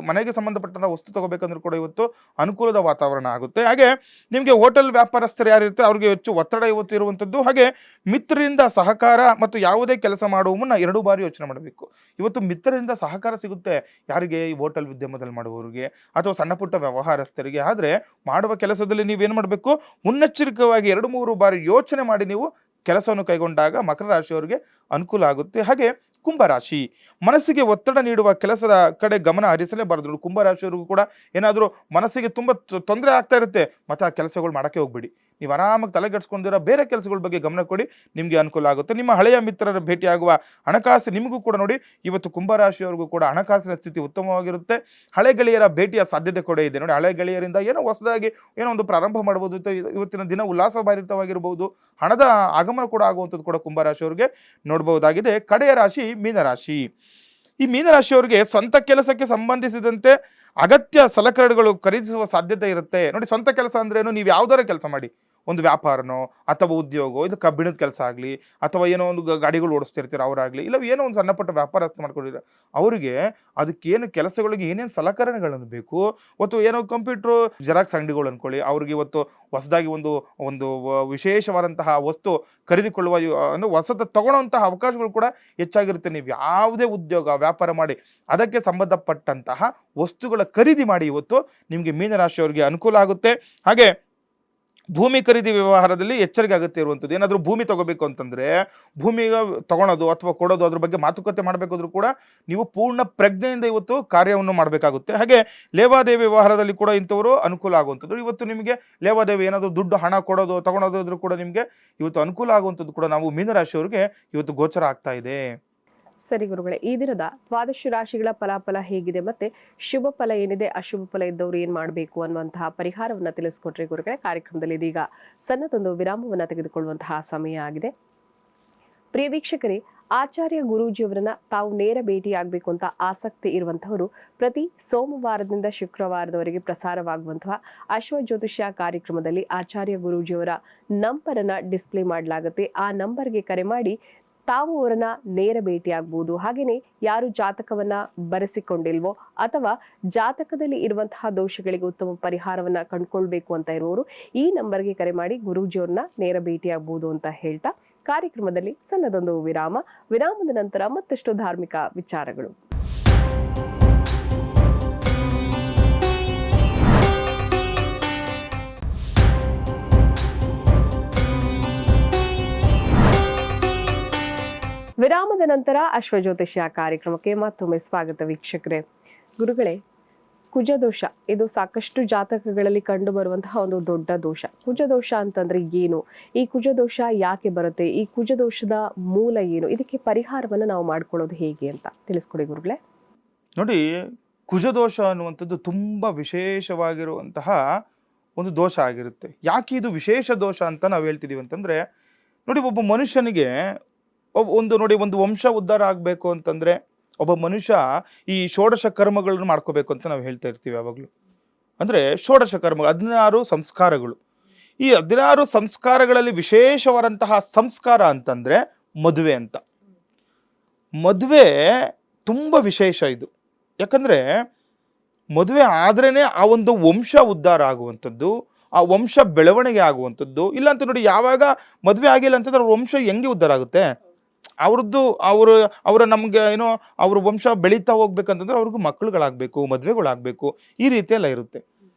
ಮನೆಗೆ ಸಂಬಂಧಪಟ್ಟಂಥ ವಸ್ತು ತೊಗೋಬೇಕಂದ್ರೂ ಕೂಡ ಇವತ್ತು ಅನುಕೂಲದ ವಾತಾವರಣ ಆಗುತ್ತೆ. ಹಾಗೆ ನಿಮಗೆ ಹೋಟೆಲ್ ವ್ಯಾಪಾರಸ್ಥರು ಯಾರಿರ್ತಾರೆ ಅವ್ರಿಗೆ ಹೆಚ್ಚು ಒತ್ತಡ ಇವತ್ತು ಇರುವಂಥದ್ದು. ಹಾಗೆ ಮಿತ್ರರಿಂದ ಸಹಕಾರ ಮತ್ತು ಯಾವುದೇ ಕೆಲಸ ಮಾಡುವ ಮುನ್ನ 2 ಬಾರಿ ಯೋಚನೆ ಮಾಡಬೇಕು. ಇವತ್ತು ಮಿತ್ರರಿಂದ ಸಹಕಾರ ಸಿಗುತ್ತೆ ಯಾರಿಗೆ, ಈ ಹೋಟೆಲ್ ಉದ್ಯಮದಲ್ಲಿ ಮಾಡುವವರಿಗೆ ಅಥವಾ ಸಣ್ಣ ಪುಟ್ಟ ವ್ಯವಹಾರಸ್ಥರಿಗೆ. ಆದರೆ ಮಾಡುವ ಕೆಲಸದಲ್ಲಿ ನೀವೇನು ಮಾಡಬೇಕು, ಮುನ್ನೆಚ್ಚರಿಕೆಯಾಗಿ 2-3 ಬಾರಿ ಯೋಚನೆ ಮಾಡಿ ನೀವು ಕೆಲಸವನ್ನು ಕೈಗೊಂಡಾಗ ಮಕರ ರಾಶಿಯವರಿಗೆ ಅನುಕೂಲ ಆಗುತ್ತೆ. ಹಾಗೆ ಕುಂಭರಾಶಿ, ಮನಸ್ಸಿಗೆ ಒತ್ತಡ ನೀಡುವ ಕೆಲಸದ ಕಡೆ ಗಮನ ಹರಿಸಲೇಬಾರದು. ಕುಂಭರಾಶಿಯವರಿಗೂ ಕೂಡ ಏನಾದರೂ ಮನಸ್ಸಿಗೆ ತುಂಬ ತೊಂದರೆ ಆಗ್ತಾ ಇರುತ್ತೆ, ಮತ್ತು ಆ ಕೆಲಸಗಳು ಮಾಡೋಕ್ಕೆ ಹೋಗ್ಬೇಡಿ. ನೀವು ಆರಾಮಾಗಿ ತಲೆಗೆಡ್ಸ್ಕೊಂಡಿರೋ ಬೇರೆ ಕೆಲಸಗಳ ಬಗ್ಗೆ ಗಮನ ಕೊಡಿ, ನಿಮಗೆ ಅನುಕೂಲ ಆಗುತ್ತೆ. ನಿಮ್ಮ ಹಳೆಯ ಮಿತ್ರರ ಭೇಟಿಯಾಗುವ ಹಣಕಾಸು ನಿಮಗೂ ಕೂಡ ನೋಡಿ ಇವತ್ತು ಕುಂಭರಾಶಿಯವರಿಗೂ ಕೂಡ ಹಣಕಾಸಿನ ಸ್ಥಿತಿ ಉತ್ತಮವಾಗಿರುತ್ತೆ. ಹಳೆ ಗೆಳೆಯರ ಭೇಟಿಯ ಸಾಧ್ಯತೆ ಕೂಡ ಇದೆ. ನೋಡಿ ಹಳೆ ಗೆಳೆಯರಿಂದ ಏನೋ ಹೊಸದಾಗಿ ಒಂದು ಪ್ರಾರಂಭ ಮಾಡ್ಬೋದು. ಇವತ್ತಿನ ದಿನ ಉಲ್ಲಾಸಭರಿತವಾಗಿರ್ಬೋದು. ಹಣದ ಆಗಮನ ಕೂಡ ಆಗುವಂಥದ್ದು ಕೂಡ ಕುಂಭರಾಶಿಯವರಿಗೆ ನೋಡ್ಬೋದಾಗಿದೆ. ಕಡೆಯ ರಾಶಿ ಮೀನರಾಶಿ. ಈ ಮೀನರಾಶಿಯವರಿಗೆ ಸ್ವಂತ ಕೆಲಸಕ್ಕೆ ಸಂಬಂಧಿಸಿದಂತೆ ಅಗತ್ಯ ಸಲಕರಣೆಗಳು ಖರೀದಿಸುವ ಸಾಧ್ಯತೆ ಇರುತ್ತೆ. ನೋಡಿ ಸ್ವಂತ ಕೆಲಸ ಅಂದ್ರೇನು, ನೀವು ಯಾವುದಾರ ಕೆಲಸ ಮಾಡಿ, ಒಂದು ವ್ಯಾಪಾರನೋ ಅಥವಾ ಉದ್ಯೋಗವೋ, ಇದು ಕಬ್ಬಿಣದ ಕೆಲಸ ಆಗಲಿ ಅಥವಾ ಏನೋ ಒಂದು ಗಾಡಿಗಳು ಓಡಿಸ್ತಿರ್ತಾರೆ ಅವರಾಗಲಿ, ಇಲ್ಲ ಏನೋ ಒಂದು ಸಣ್ಣ ಪುಟ್ಟ ವ್ಯಾಪಾರಸ್ಥ ಮಾಡ್ಕೊಂಡಿದ್ದಾರೆ ಅವರಿಗೆ ಅದಕ್ಕೇನು ಕೆಲಸಗಳಿಗೆ ಏನೇನು ಸಲಕರಣೆಗಳನ್ನು ಬೇಕು, ಅಥವಾ ಏನೋ ಕಂಪ್ಯೂಟ್ರು ಜೆರಾಕ್ಸ್ ಅಂಗಡಿಗಳು ಅಂದ್ಕೊಳ್ಳಿ, ಅವ್ರಿಗೆ ಇವತ್ತು ಹೊಸದಾಗಿ ಒಂದು ಒಂದು ವಿಶೇಷವಾದಂತಹ ವಸ್ತು ಖರೀದಿಕೊಳ್ಳುವ ಅಂದರೆ ಹೊಸದು ತಗೊಳ್ಳೋಂತಹ ಅವಕಾಶಗಳು ಕೂಡ ಹೆಚ್ಚಾಗಿರುತ್ತೆ. ನೀವು ಯಾವುದೇ ಉದ್ಯೋಗ ವ್ಯಾಪಾರ ಮಾಡಿ ಅದಕ್ಕೆ ಸಂಬಂಧಪಟ್ಟಂತಹ ವಸ್ತುಗಳ ಖರೀದಿ ಮಾಡಿ, ಇವತ್ತು ನಿಮಗೆ ಮೀನರಾಶಿಯವರಿಗೆ ಅನುಕೂಲ ಆಗುತ್ತೆ. ಹಾಗೆ ಭೂಮಿ ಖರೀದಿ ವ್ಯವಹಾರದಲ್ಲಿ ಎಚ್ಚರಿಕೆ ಆಗುತ್ತೆ ಇರುವಂಥದ್ದು. ಏನಾದರೂ ಭೂಮಿ ತಗೋಬೇಕು ಅಂತಂದರೆ, ಭೂಮಿಗೆ ತಗೊಳೋದು ಅಥವಾ ಕೊಡೋದು, ಅದ್ರ ಬಗ್ಗೆ ಮಾತುಕತೆ ಮಾಡಬೇಕಾದ್ರೂ ಕೂಡ ನೀವು ಪೂರ್ಣ ಪ್ರಜ್ಞೆಯಿಂದ ಇವತ್ತು ಕಾರ್ಯವನ್ನು ಮಾಡಬೇಕಾಗುತ್ತೆ. ಹಾಗೆ ಲೇವಾದೇವಿ ವ್ಯವಹಾರದಲ್ಲಿ ಕೂಡ ಇಂಥವರು ಅನುಕೂಲ ಆಗುವಂಥದ್ದು. ಇವತ್ತು ನಿಮಗೆ ಲೇವಾದೇವಿ ಏನಾದರೂ ದುಡ್ಡು ಹಣ ಕೊಡೋದು ತಗೊಳೋದಾದ್ರೂ ಕೂಡ ನಿಮಗೆ ಇವತ್ತು ಅನುಕೂಲ ಆಗುವಂಥದ್ದು ಕೂಡ ನಾವು ಮೀನರಾಶಿಯವರಿಗೆ ಇವತ್ತು ಗೋಚರ ಆಗ್ತಾ ಇದೆ. ಸರಿ ಗುರುಗಳೇ, ಈ ದಿನದ ದ್ವಾದಶ ರಾಶಿಗಳ ಫಲಾಫಲ ಹೇಗಿದೆ, ಮತ್ತೆ ಶುಭ ಫಲ ಏನಿದೆ, ಅಶುಭ ಫಲ ಇದ್ದವರು ಏನ್ ಮಾಡಬೇಕು ಅನ್ನುವಂತಹ ಪರಿಹಾರವನ್ನ ತಿಳಿಸ್ಕೊಟ್ರಿ ಗುರುಗಳೇ. ಕಾರ್ಯಕ್ರಮದಲ್ಲಿ ಇದೀಗ ಸಣ್ಣದೊಂದು ವಿರಾಮವನ್ನ ತೆಗೆದುಕೊಳ್ಳುವಂತಹ ಸಮಯ ಆಗಿದೆ. ಪ್ರಿಯ ವೀಕ್ಷಕರೇ, ಆಚಾರ್ಯ ಗುರೂಜಿಯವರನ್ನ ತಾವು ನೇರ ಭೇಟಿಯಾಗಬೇಕು ಅಂತ ಆಸಕ್ತಿ ಇರುವಂತಹವರು ಪ್ರತಿ ಸೋಮವಾರದಿಂದ ಶುಕ್ರವಾರದವರೆಗೆ ಪ್ರಸಾರವಾಗುವಂತಹ ಅಶ್ವ ಜ್ಯೋತಿಷ್ಯ ಕಾರ್ಯಕ್ರಮದಲ್ಲಿ ಆಚಾರ್ಯ ಗುರೂಜಿಯವರ ನಂಬರನ್ನ ಡಿಸ್ಪ್ಲೇ ಮಾಡಲಾಗುತ್ತೆ. ಆ ನಂಬರ್ಗೆ ಕರೆ ಮಾಡಿ ತಾವು ಅವರನ್ನ ನೇರ ಭೇಟಿಯಾಗಬಹುದು. ಹಾಗೆಯೇ ಯಾರು ಜಾತಕವನ್ನ ಬರೆಸಿಕೊಂಡಿಲ್ವೋ ಅಥವಾ ಜಾತಕದಲ್ಲಿ ಇರುವಂತಹ ದೋಷಗಳಿಗೆ ಉತ್ತಮ ಪರಿಹಾರವನ್ನ ಕಂಡುಕೊಳ್ಬೇಕು ಅಂತ ಇರುವವರು ಈ ನಂಬರ್ಗೆ ಕರೆ ಮಾಡಿ ಗುರೂಜಿಯವ್ರನ್ನ ನೇರ ಭೇಟಿಯಾಗಬಹುದು ಅಂತ ಹೇಳ್ತಾ ಕಾರ್ಯಕ್ರಮದಲ್ಲಿ ಸಣ್ಣದೊಂದು ವಿರಾಮದ ನಂತರ ಮತ್ತಷ್ಟು ಧಾರ್ಮಿಕ ವಿಚಾರಗಳು. ವಿರಾಮದ ನಂತರ ಅಶ್ವಜ್ಯೋತಿಷ್ಯ ಕಾರ್ಯಕ್ರಮಕ್ಕೆ ಮತ್ತೊಮ್ಮೆ ಸ್ವಾಗತ ವೀಕ್ಷಕರೇ. ಗುರುಗಳೇ, ಕುಜದೋಷ ಇದು ಸಾಕಷ್ಟು ಜಾತಕಗಳಲ್ಲಿ ಕಂಡು ಬರುವಂತಹ ಒಂದು ದೊಡ್ಡ ದೋಷ. ಕುಜದೋಷ ಅಂತಂದ್ರೆ ಏನು, ಈ ಕುಜದೋಷ ಯಾಕೆ ಬರುತ್ತೆ, ಈ ಕುಜದೋಷದ ಮೂಲ ಏನು, ಇದಕ್ಕೆ ಪರಿಹಾರವನ್ನು ನಾವು ಮಾಡ್ಕೊಳ್ಳೋದು ಹೇಗೆ ಅಂತ ತಿಳಿಸ್ಕೊಡಿ ಗುರುಗಳೇ. ನೋಡಿ, ಕುಜದೋಷ ಅನ್ನುವಂಥದ್ದು ತುಂಬ ವಿಶೇಷವಾಗಿರುವಂತಹ ಒಂದು ದೋಷ ಆಗಿರುತ್ತೆ. ಯಾಕೆ ಇದು ವಿಶೇಷ ದೋಷ ಅಂತ ನಾವು ಹೇಳ್ತಿದ್ದೀವಿ ಅಂತಂದರೆ, ನೋಡಿ, ಒಬ್ಬ ಮನುಷ್ಯನಿಗೆ ಒಂದು ವಂಶ ಉದ್ಧಾರ ಆಗಬೇಕು ಅಂತಂದರೆ ಒಬ್ಬ ಮನುಷ್ಯ ಈ ಷೋಡಶ ಕರ್ಮಗಳನ್ನು ಮಾಡ್ಕೋಬೇಕು ಅಂತ ನಾವು ಹೇಳ್ತಾ ಇರ್ತೀವಿ ಯಾವಾಗಲೂ. ಅಂದರೆ ಷೋಡಶ ಕರ್ಮಗಳು 16 ಸಂಸ್ಕಾರಗಳು. ಈ 16 ಸಂಸ್ಕಾರಗಳಲ್ಲಿ ವಿಶೇಷವಾದಂತಹ ಸಂಸ್ಕಾರ ಅಂತಂದರೆ ಮದುವೆ ಅಂತ. ಮದುವೆ ತುಂಬ ವಿಶೇಷ ಇದು. ಯಾಕಂದರೆ ಮದುವೆ ಆದ್ರೇ ಆ ಒಂದು ವಂಶ ಉದ್ಧಾರ ಆಗುವಂಥದ್ದು, ಆ ವಂಶ ಬೆಳವಣಿಗೆ ಆಗುವಂಥದ್ದು. ಇಲ್ಲಾಂತ ನೋಡಿ, ಯಾವಾಗ ಮದುವೆ ಆಗಿಲ್ಲ ಅಂತಂದ್ರೆ ಅವ್ರ ವಂಶ ಹೆಂಗೆ ಉದ್ಧಾರ ಆಗುತ್ತೆ? ಅವರ ನಮಗೆ ಏನೋ ಅವ್ರ ವಂಶ ಬೆಳೀತಾ ಹೋಗ್ಬೇಕಂತಂದ್ರೆ ಅವ್ರಿಗೂ ಮಕ್ಕಳುಗಳಾಗಬೇಕು, ಮದುವೆಗಳಾಗಬೇಕು, ಈ ರೀತಿಯೆಲ್ಲ ಇರುತ್ತೆ.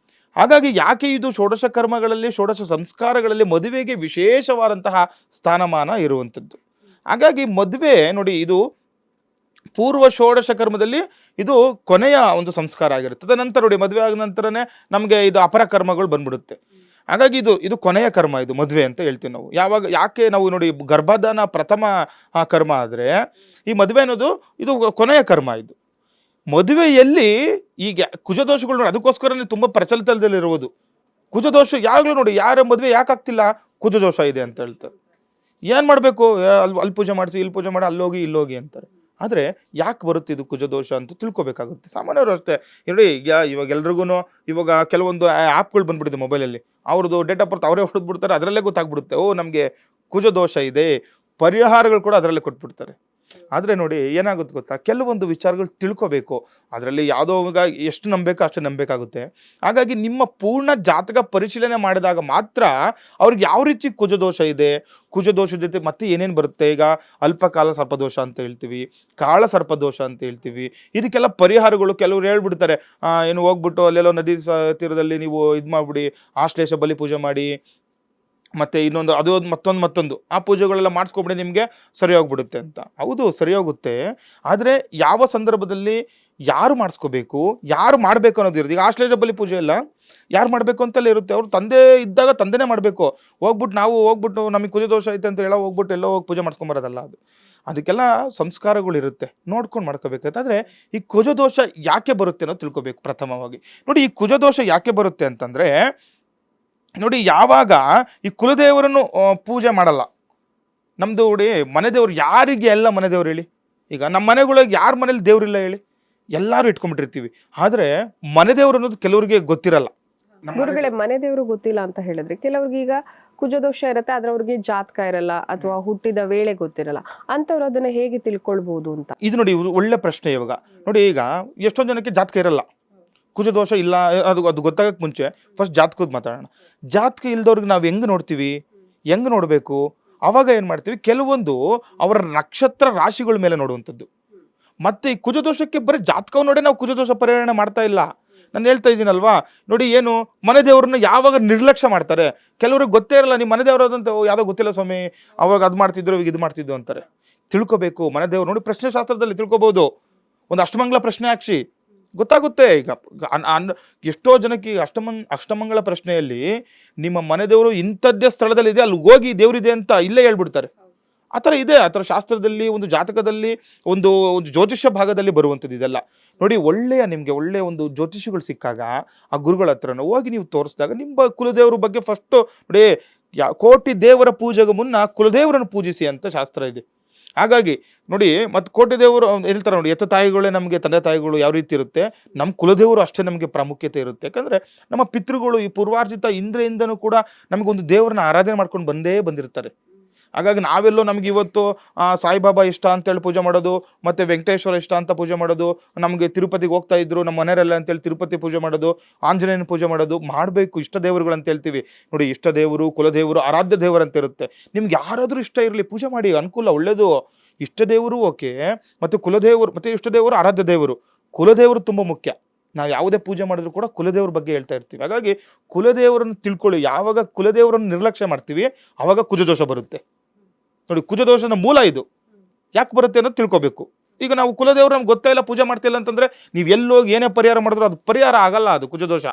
ಹಾಗಾಗಿ ಯಾಕೆ ಇದು ಷೋಡಶ ಕರ್ಮಗಳಲ್ಲಿ, ಷೋಡಶ ಸಂಸ್ಕಾರಗಳಲ್ಲಿ ಮದುವೆಗೆ ವಿಶೇಷವಾದಂತಹ ಸ್ಥಾನಮಾನ ಇರುವಂಥದ್ದು. ಹಾಗಾಗಿ ಮದುವೆ ನೋಡಿ, ಇದು ಪೂರ್ವ ಷೋಡಶ ಕರ್ಮದಲ್ಲಿ ಇದು ಕೊನೆಯ ಒಂದು ಸಂಸ್ಕಾರ ಆಗಿರುತ್ತೆ. ತದನಂತರ ನೋಡಿ, ಮದುವೆ ಆದ ನಂತರನೇ ನಮಗೆ ಇದು ಅಪರ ಕರ್ಮಗಳು ಬಂದ್ಬಿಡುತ್ತೆ. ಹಾಗಾಗಿ ಇದು ಕೊನೆಯ ಕರ್ಮ, ಇದು ಮದುವೆ ಅಂತ ಹೇಳ್ತೀವಿ ನಾವು. ಯಾಕೆ ನಾವು ನೋಡಿ, ಗರ್ಭಧಾನ ಪ್ರಥಮ ಕರ್ಮ ಆದರೆ ಈ ಮದುವೆ ಅನ್ನೋದು ಇದು ಕೊನೆಯ ಕರ್ಮ. ಇದು ಮದುವೆಯಲ್ಲಿ ಈಗ ಕುಜದೋಷಗಳು ನೋಡಿ, ಅದಕ್ಕೋಸ್ಕರನೇ ತುಂಬ ಪ್ರಚಲಿತದಲ್ಲಿರುವುದು ಕುಜದೋಷ. ಯಾವಾಗಲೂ ನೋಡಿ, ಯಾರ ಮದುವೆ ಯಾಕೆ ಆಗ್ತಿಲ್ಲ, ಕುಜದೋಷ ಇದೆ ಅಂತ ಹೇಳ್ತಾರೆ. ಏನು ಮಾಡಬೇಕು, ಅಲ್ಲಿ ಪೂಜೆ ಮಾಡಿಸಿ, ಇಲ್ಲಿ ಪೂಜೆ ಮಾಡಿ, ಅಲ್ಲೋಗಿ ಇಲ್ಲೋಗಿ ಅಂತಾರೆ. ಆದರೆ ಯಾಕೆ ಬರುತ್ತೆ ಇದು ಕುಜದೋಷ ಅಂತ ತಿಳ್ಕೊಬೇಕಾಗುತ್ತೆ. ಸಾಮಾನ್ಯವರು ಅಷ್ಟೇ ನೋಡಿ, ಇವಾಗ ಎಲ್ರಿಗೂ ಇವಾಗ ಕೆಲವೊಂದು ಆ್ಯಪ್ಗಳು ಬಂದ್ಬಿಟ್ಟಿದೆ ಮೊಬೈಲಲ್ಲಿ, ಅವ್ರದ್ದು ಡೇಟ್ ಆಫ್ ಬರ್ತ್ ಅವರೇ ಹೊಡೆದ್ಬಿಡ್ತಾರೆ, ಅದರಲ್ಲೇ ಗೊತ್ತಾಗ್ಬಿಡುತ್ತೆ, ಓ ನಮಗೆ ಕುಜದೋಷ ಇದೆ, ಪರಿಹಾರಗಳು ಕೂಡ ಅದರಲ್ಲೇ ಕೊಟ್ಬಿಡ್ತಾರೆ. ಆದರೆ ನೋಡಿ, ಏನಾಗುತ್ತೆ ಗೊತ್ತಾ, ಕೆಲವೊಂದು ವಿಚಾರಗಳು ತಿಳ್ಕೊಬೇಕು. ಅದರಲ್ಲಿ ಯಾವುದೋ ಎಷ್ಟು ನಂಬಬೇಕೋ ಅಷ್ಟು ನಂಬಬೇಕಾಗುತ್ತೆ. ಹಾಗಾಗಿ ನಿಮ್ಮ ಪೂರ್ಣ ಜಾತಕ ಪರಿಶೀಲನೆ ಮಾಡಿದಾಗ ಮಾತ್ರ ಅವ್ರಿಗೆ ಯಾವ ರೀತಿ ಕುಜದೋಷ ಇದೆ, ಕುಜದೋಷದ ಜೊತೆ ಮತ್ತೆ ಏನೇನು ಬರುತ್ತೆ. ಈಗ ಅಲ್ಪಕಾಲ ಸರ್ಪದೋಷ ಅಂತ ಹೇಳ್ತೀವಿ, ಕಾಳ ಸರ್ಪದೋಷ ಅಂತ ಹೇಳ್ತೀವಿ. ಇದಕ್ಕೆಲ್ಲ ಪರಿಹಾರಗಳು ಕೆಲವರು ಹೇಳ್ಬಿಡ್ತಾರೆ, ಏನು ಹೋಗ್ಬಿಟ್ಟು ಅಲ್ಲೆಲ್ಲೋ ನದಿ ತೀರದಲ್ಲಿ ನೀವು ಇದು ಮಾಡಿಬಿಡಿ, ಆಶ್ಲೇಷ ಬಲಿ ಪೂಜೆ ಮಾಡಿ, ಮತ್ತು ಇನ್ನೊಂದು ಅದು ಮತ್ತೊಂದು ಆ ಪೂಜೆಗಳೆಲ್ಲ ಮಾಡಿಸ್ಕೊಬಿಡಿ, ನಿಮಗೆ ಸರಿ ಹೋಗ್ಬಿಡುತ್ತೆ ಅಂತ. ಹೌದು, ಸರಿ ಹೋಗುತ್ತೆ. ಆದರೆ ಯಾವ ಸಂದರ್ಭದಲ್ಲಿ ಯಾರು ಮಾಡಿಸ್ಕೋಬೇಕು, ಯಾರು ಮಾಡಬೇಕು ಅನ್ನೋದು ಇರುತ್ತೆ. ಈಗ ಆಶ್ಲೇಷ ಬಲಿ ಪೂಜೆ ಎಲ್ಲ ಯಾರು ಮಾಡಬೇಕು ಅಂತಲೇ ಇರುತ್ತೆ. ಅವ್ರು ತಂದೆ ಇದ್ದಾಗ ತಂದೆನೇ ಮಾಡಬೇಕು. ಹೋಗ್ಬಿಟ್ಟು ನಮಗೆ ಕುಜದೋಷ ಐತೆ ಅಂತ ಹೋಗ್ಬಿಟ್ಟು ಎಲ್ಲೋ ಹೋಗಿ ಪೂಜೆ ಮಾಡಿಸ್ಕೊಂಬರೋದಲ್ಲ. ಅದಕ್ಕೆಲ್ಲ ಸಂಸ್ಕಾರಗಳು ಇರುತ್ತೆ, ನೋಡ್ಕೊಂಡು ಮಾಡ್ಕೋಬೇಕಾಗುತ್ತೆ. ಆದರೆ ಈ ಕುಜದೋಷ ಯಾಕೆ ಬರುತ್ತೆ ಅನ್ನೋದು ತಿಳ್ಕೊಬೇಕು ಪ್ರಥಮವಾಗಿ. ನೋಡಿ, ಈ ಕುಜದೋಷ ಯಾಕೆ ಬರುತ್ತೆ ಅಂತಂದರೆ ನೋಡಿ, ಯಾವಾಗ ಈ ಕುಲದೇವರನ್ನು ಪೂಜೆ ಮಾಡಲ್ಲ, ನಮ್ಮದು ನೋಡಿ ಮನೆ ದೇವ್ರು, ಯಾರಿಗೆ ಎಲ್ಲ ಮನೆ ದೇವ್ರು ಹೇಳಿ. ಈಗ ನಮ್ಮ ಮನೆಗಳಿಗೆ ಯಾರ ಮನೇಲಿ ದೇವ್ರಿಲ್ಲ ಹೇಳಿ, ಎಲ್ಲರೂ ಇಟ್ಕೊಂಡ್ಬಿಟ್ಟಿರ್ತೀವಿ. ಆದರೆ ಮನೆ ದೇವ್ರು ಅನ್ನೋದು ಕೆಲವರಿಗೆ ಗೊತ್ತಿರಲ್ಲ. ಗುರುಗಳೇ, ಮನೆ ದೇವರು ಗೊತ್ತಿಲ್ಲ ಅಂತ ಹೇಳಿದ್ರೆ ಕೆಲವ್ರಿಗೆ ಈಗ ಕುಜದೋಷ ಇರುತ್ತೆ, ಆದ್ರೆ ಅವ್ರಿಗೆ ಜಾತಕ ಇರಲ್ಲ ಅಥವಾ ಹುಟ್ಟಿದ ವೇಳೆ ಗೊತ್ತಿರಲ್ಲ, ಅಂತವ್ರು ಅದನ್ನ ಹೇಗೆ ತಿಳ್ಕೊಳ್ಬಹುದು ಅಂತ. ಇದು ನೋಡಿ, ಇದು ಒಳ್ಳೆ ಪ್ರಶ್ನೆ. ಇವಾಗ ನೋಡಿ, ಈಗ ಎಷ್ಟೊಂದು ಜನಕ್ಕೆ ಜಾತಕ ಇರಲ್ಲ, ಕುಜದೋಷ ಇಲ್ಲ, ಅದು ಗೊತ್ತಾಗಕ್ಕೆ ಮುಂಚೆ ಫಸ್ಟ್ ಜಾತಕದ ಮಾತಾಡೋಣ. ಜಾತಕ ಇಲ್ದವ್ರಿಗೆ ನಾವು ಹೆಂಗೆ ನೋಡ್ತೀವಿ, ಹೆಂಗೆ ನೋಡಬೇಕು? ಆವಾಗ ಏನು ಮಾಡ್ತೀವಿ, ಕೆಲವೊಂದು ಅವರ ನಕ್ಷತ್ರ ರಾಶಿಗಳ ಮೇಲೆ ನೋಡುವಂಥದ್ದು. ಮತ್ತು ಈ ಕುಜದೋಷಕ್ಕೆ ಬರೀ ಜಾತಕವು ನೋಡಿ ನಾವು ಕುಜದೋಷ ಪರಿಹರಣೆ ಮಾಡ್ತಾ ಇಲ್ಲ. ನಾನು ಹೇಳ್ತಾ ಇದ್ದೀನಲ್ವಾ, ನೋಡಿ, ಏನು ಮನೆ ದೇವ್ರನ್ನ ಯಾವಾಗ ನಿರ್ಲಕ್ಷ್ಯ ಮಾಡ್ತಾರೆ. ಕೆಲವ್ರಿಗೆ ಗೊತ್ತೇ ಇರಲ್ಲ, ನಿಮ್ಮ ಮನೆ ದೇವರಾದಂತ ಯಾವುದೋ ಗೊತ್ತಿಲ್ಲ ಸ್ವಾಮಿ, ಅವಾಗ ಅದು ಮಾಡ್ತಿದ್ರು, ಈಗ ಇದು ಮಾಡ್ತಿದ್ದು ಅಂತಾರೆ. ತಿಳ್ಕೊಬೇಕು ಮನೆ ದೇವ್ರು. ನೋಡಿ, ಪ್ರಶ್ನೆ ಶಾಸ್ತ್ರದಲ್ಲಿ ತಿಳ್ಕೊಬೋದು. ಒಂದು ಅಷ್ಟಮಂಗಲ ಪ್ರಶ್ನೆ ಹಾಕ್ಸಿ ಗೊತ್ತಾಗುತ್ತೆ. ಈಗ ಎಷ್ಟೋ ಜನಕ್ಕೆ ಅಷ್ಟಮಂಗಲ ಪ್ರಶ್ನೆಯಲ್ಲಿ ನಿಮ್ಮ ಮನೆ ದೇವರು ಇಂಥದ್ದೇ ಸ್ಥಳದಲ್ಲಿದೆ, ಅಲ್ಲಿ ಹೋಗಿ ದೇವರಿದೆ ಅಂತ ಇಲ್ಲೇ ಹೇಳ್ಬಿಡ್ತಾರೆ. ಆ ಥರ ಇದೆ. ಆ ಥರ ಶಾಸ್ತ್ರದಲ್ಲಿ, ಒಂದು ಜಾತಕದಲ್ಲಿ, ಒಂದು ಜ್ಯೋತಿಷ್ಯ ಭಾಗದಲ್ಲಿ ಬರುವಂಥದ್ದು ಇದೆಲ್ಲ. ನೋಡಿ, ನಿಮಗೆ ಒಳ್ಳೆಯ ಒಂದು ಜ್ಯೋತಿಷಿಗಳು ಸಿಕ್ಕಾಗ ಆ ಗುರುಗಳ ಹತ್ರನೂ ಹೋಗಿ ನೀವು ತೋರಿಸಿದಾಗ ನಿಮ್ಮ ಕುಲದೇವ್ರ ಬಗ್ಗೆ ಫಸ್ಟು ನೋಡಿ, ಕೋಟಿ ದೇವರ ಪೂಜೆಗೆ ಮುನ್ನ ಕುಲದೇವರನ್ನು ಪೂಜಿಸಿ ಅಂತ ಶಾಸ್ತ್ರ ಇದೆ. ಹಾಗಾಗಿ ನೋಡಿ, ಮತ್ತು ಕೋಟಿ ದೇವರು ಹೇಳ್ತಾರೆ ನೋಡಿ, ಎತ್ತ ತಾಯಿಗಳೇ ನಮಗೆ ತಂದೆ ತಾಯಿಗಳು ಯಾವ ರೀತಿ ಇರುತ್ತೆ, ನಮ್ಮ ಕುಲದೇವರು ಅಷ್ಟೇ ನಮಗೆ ಪ್ರಾಮುಖ್ಯತೆ ಇರುತ್ತೆ. ಯಾಕಂದರೆ ನಮ್ಮ ಪಿತೃಗಳು ಈ ಪೂರ್ವಾರ್ಜಿತ ಇಂದ್ರಯಿಂದನೂ ಕೂಡ ನಮಗೊಂದು ದೇವರನ್ನ ಆರಾಧನೆ ಮಾಡ್ಕೊಂಡು ಬಂದಿರ್ತಾರೆ. ಹಾಗಾಗಿ ನಾವೆಲ್ಲೋ ನಮ್ಗೆ ಇವತ್ತು ಸಾಯಿಬಾಬಾ ಇಷ್ಟ ಅಂತೇಳಿ ಪೂಜೆ ಮಾಡೋದು, ಮತ್ತು ವೆಂಕಟೇಶ್ವರ ಇಷ್ಟ ಅಂತ ಪೂಜೆ ಮಾಡೋದು, ನಮಗೆ ತಿರುಪತಿಗೆ ಹೋಗ್ತಾ ಇದ್ರು ನಮ್ಮ ಮನೆಯವರೆಲ್ಲ ಅಂತೇಳಿ ತಿರುಪತಿ ಪೂಜೆ ಮಾಡೋದು, ಆಂಜನೇಯನ ಪೂಜೆ ಮಾಡೋದು ಮಾಡಬೇಕು. ಇಷ್ಟ ದೇವರುಗಳು ಅಂತ ಹೇಳ್ತೀವಿ ನೋಡಿ, ಇಷ್ಟ ದೇವರು, ಕುಲದೇವರು, ಆರಾಧ್ಯ ದೇವರು ಅಂತ ಇರುತ್ತೆ. ನಿಮ್ಗೆ ಯಾರಾದರೂ ಇಷ್ಟ ಇರಲಿ, ಪೂಜೆ ಮಾಡಿ, ಅನುಕೂಲ, ಒಳ್ಳೆಯದು. ಇಷ್ಟ ದೇವರು ಓಕೆ, ಮತ್ತು ಕುಲದೇವರು, ಮತ್ತು ಇಷ್ಟ ದೇವರು, ಆರಾಧ್ಯ ದೇವರು, ಕುಲದೇವರು ತುಂಬ ಮುಖ್ಯ. ನಾವು ಯಾವುದೇ ಪೂಜೆ ಮಾಡಿದ್ರು ಕೂಡ ಕುಲದೇವ್ರ ಬಗ್ಗೆ ಹೇಳ್ತಾ ಇರ್ತೀವಿ. ಹಾಗಾಗಿ ಕುಲದೇವರನ್ನು ತಿಳ್ಕೊಳ್ಳಿ. ಯಾವಾಗ ಕುಲದೇವರನ್ನು ನಿರ್ಲಕ್ಷ್ಯ ಮಾಡ್ತೀವಿ ಆವಾಗ ಕುಜದೋಷ ಬರುತ್ತೆ. ನೋಡಿ, ಕುಜದೋಷದ ಮೂಲ ಇದು ಯಾಕೆ ಬರುತ್ತೆ ಅನ್ನೋದು ತಿಳ್ಕೊಬೇಕು. ಈಗ ನಾವು ಕುಲದೇವ್ರು ನಮ್ಗೆ ಗೊತ್ತೇ ಇಲ್ಲ, ಪೂಜೆ ಮಾಡ್ತಿಲ್ಲ ಅಂತಂದರೆ ನೀವು ಎಲ್ಲೋಗಿ ಏನೇ ಪರಿಹಾರ ಮಾಡಿದ್ರು ಅದು ಪರಿಹಾರ ಆಗಲ್ಲ, ಅದು ಕುಜದೋಷ.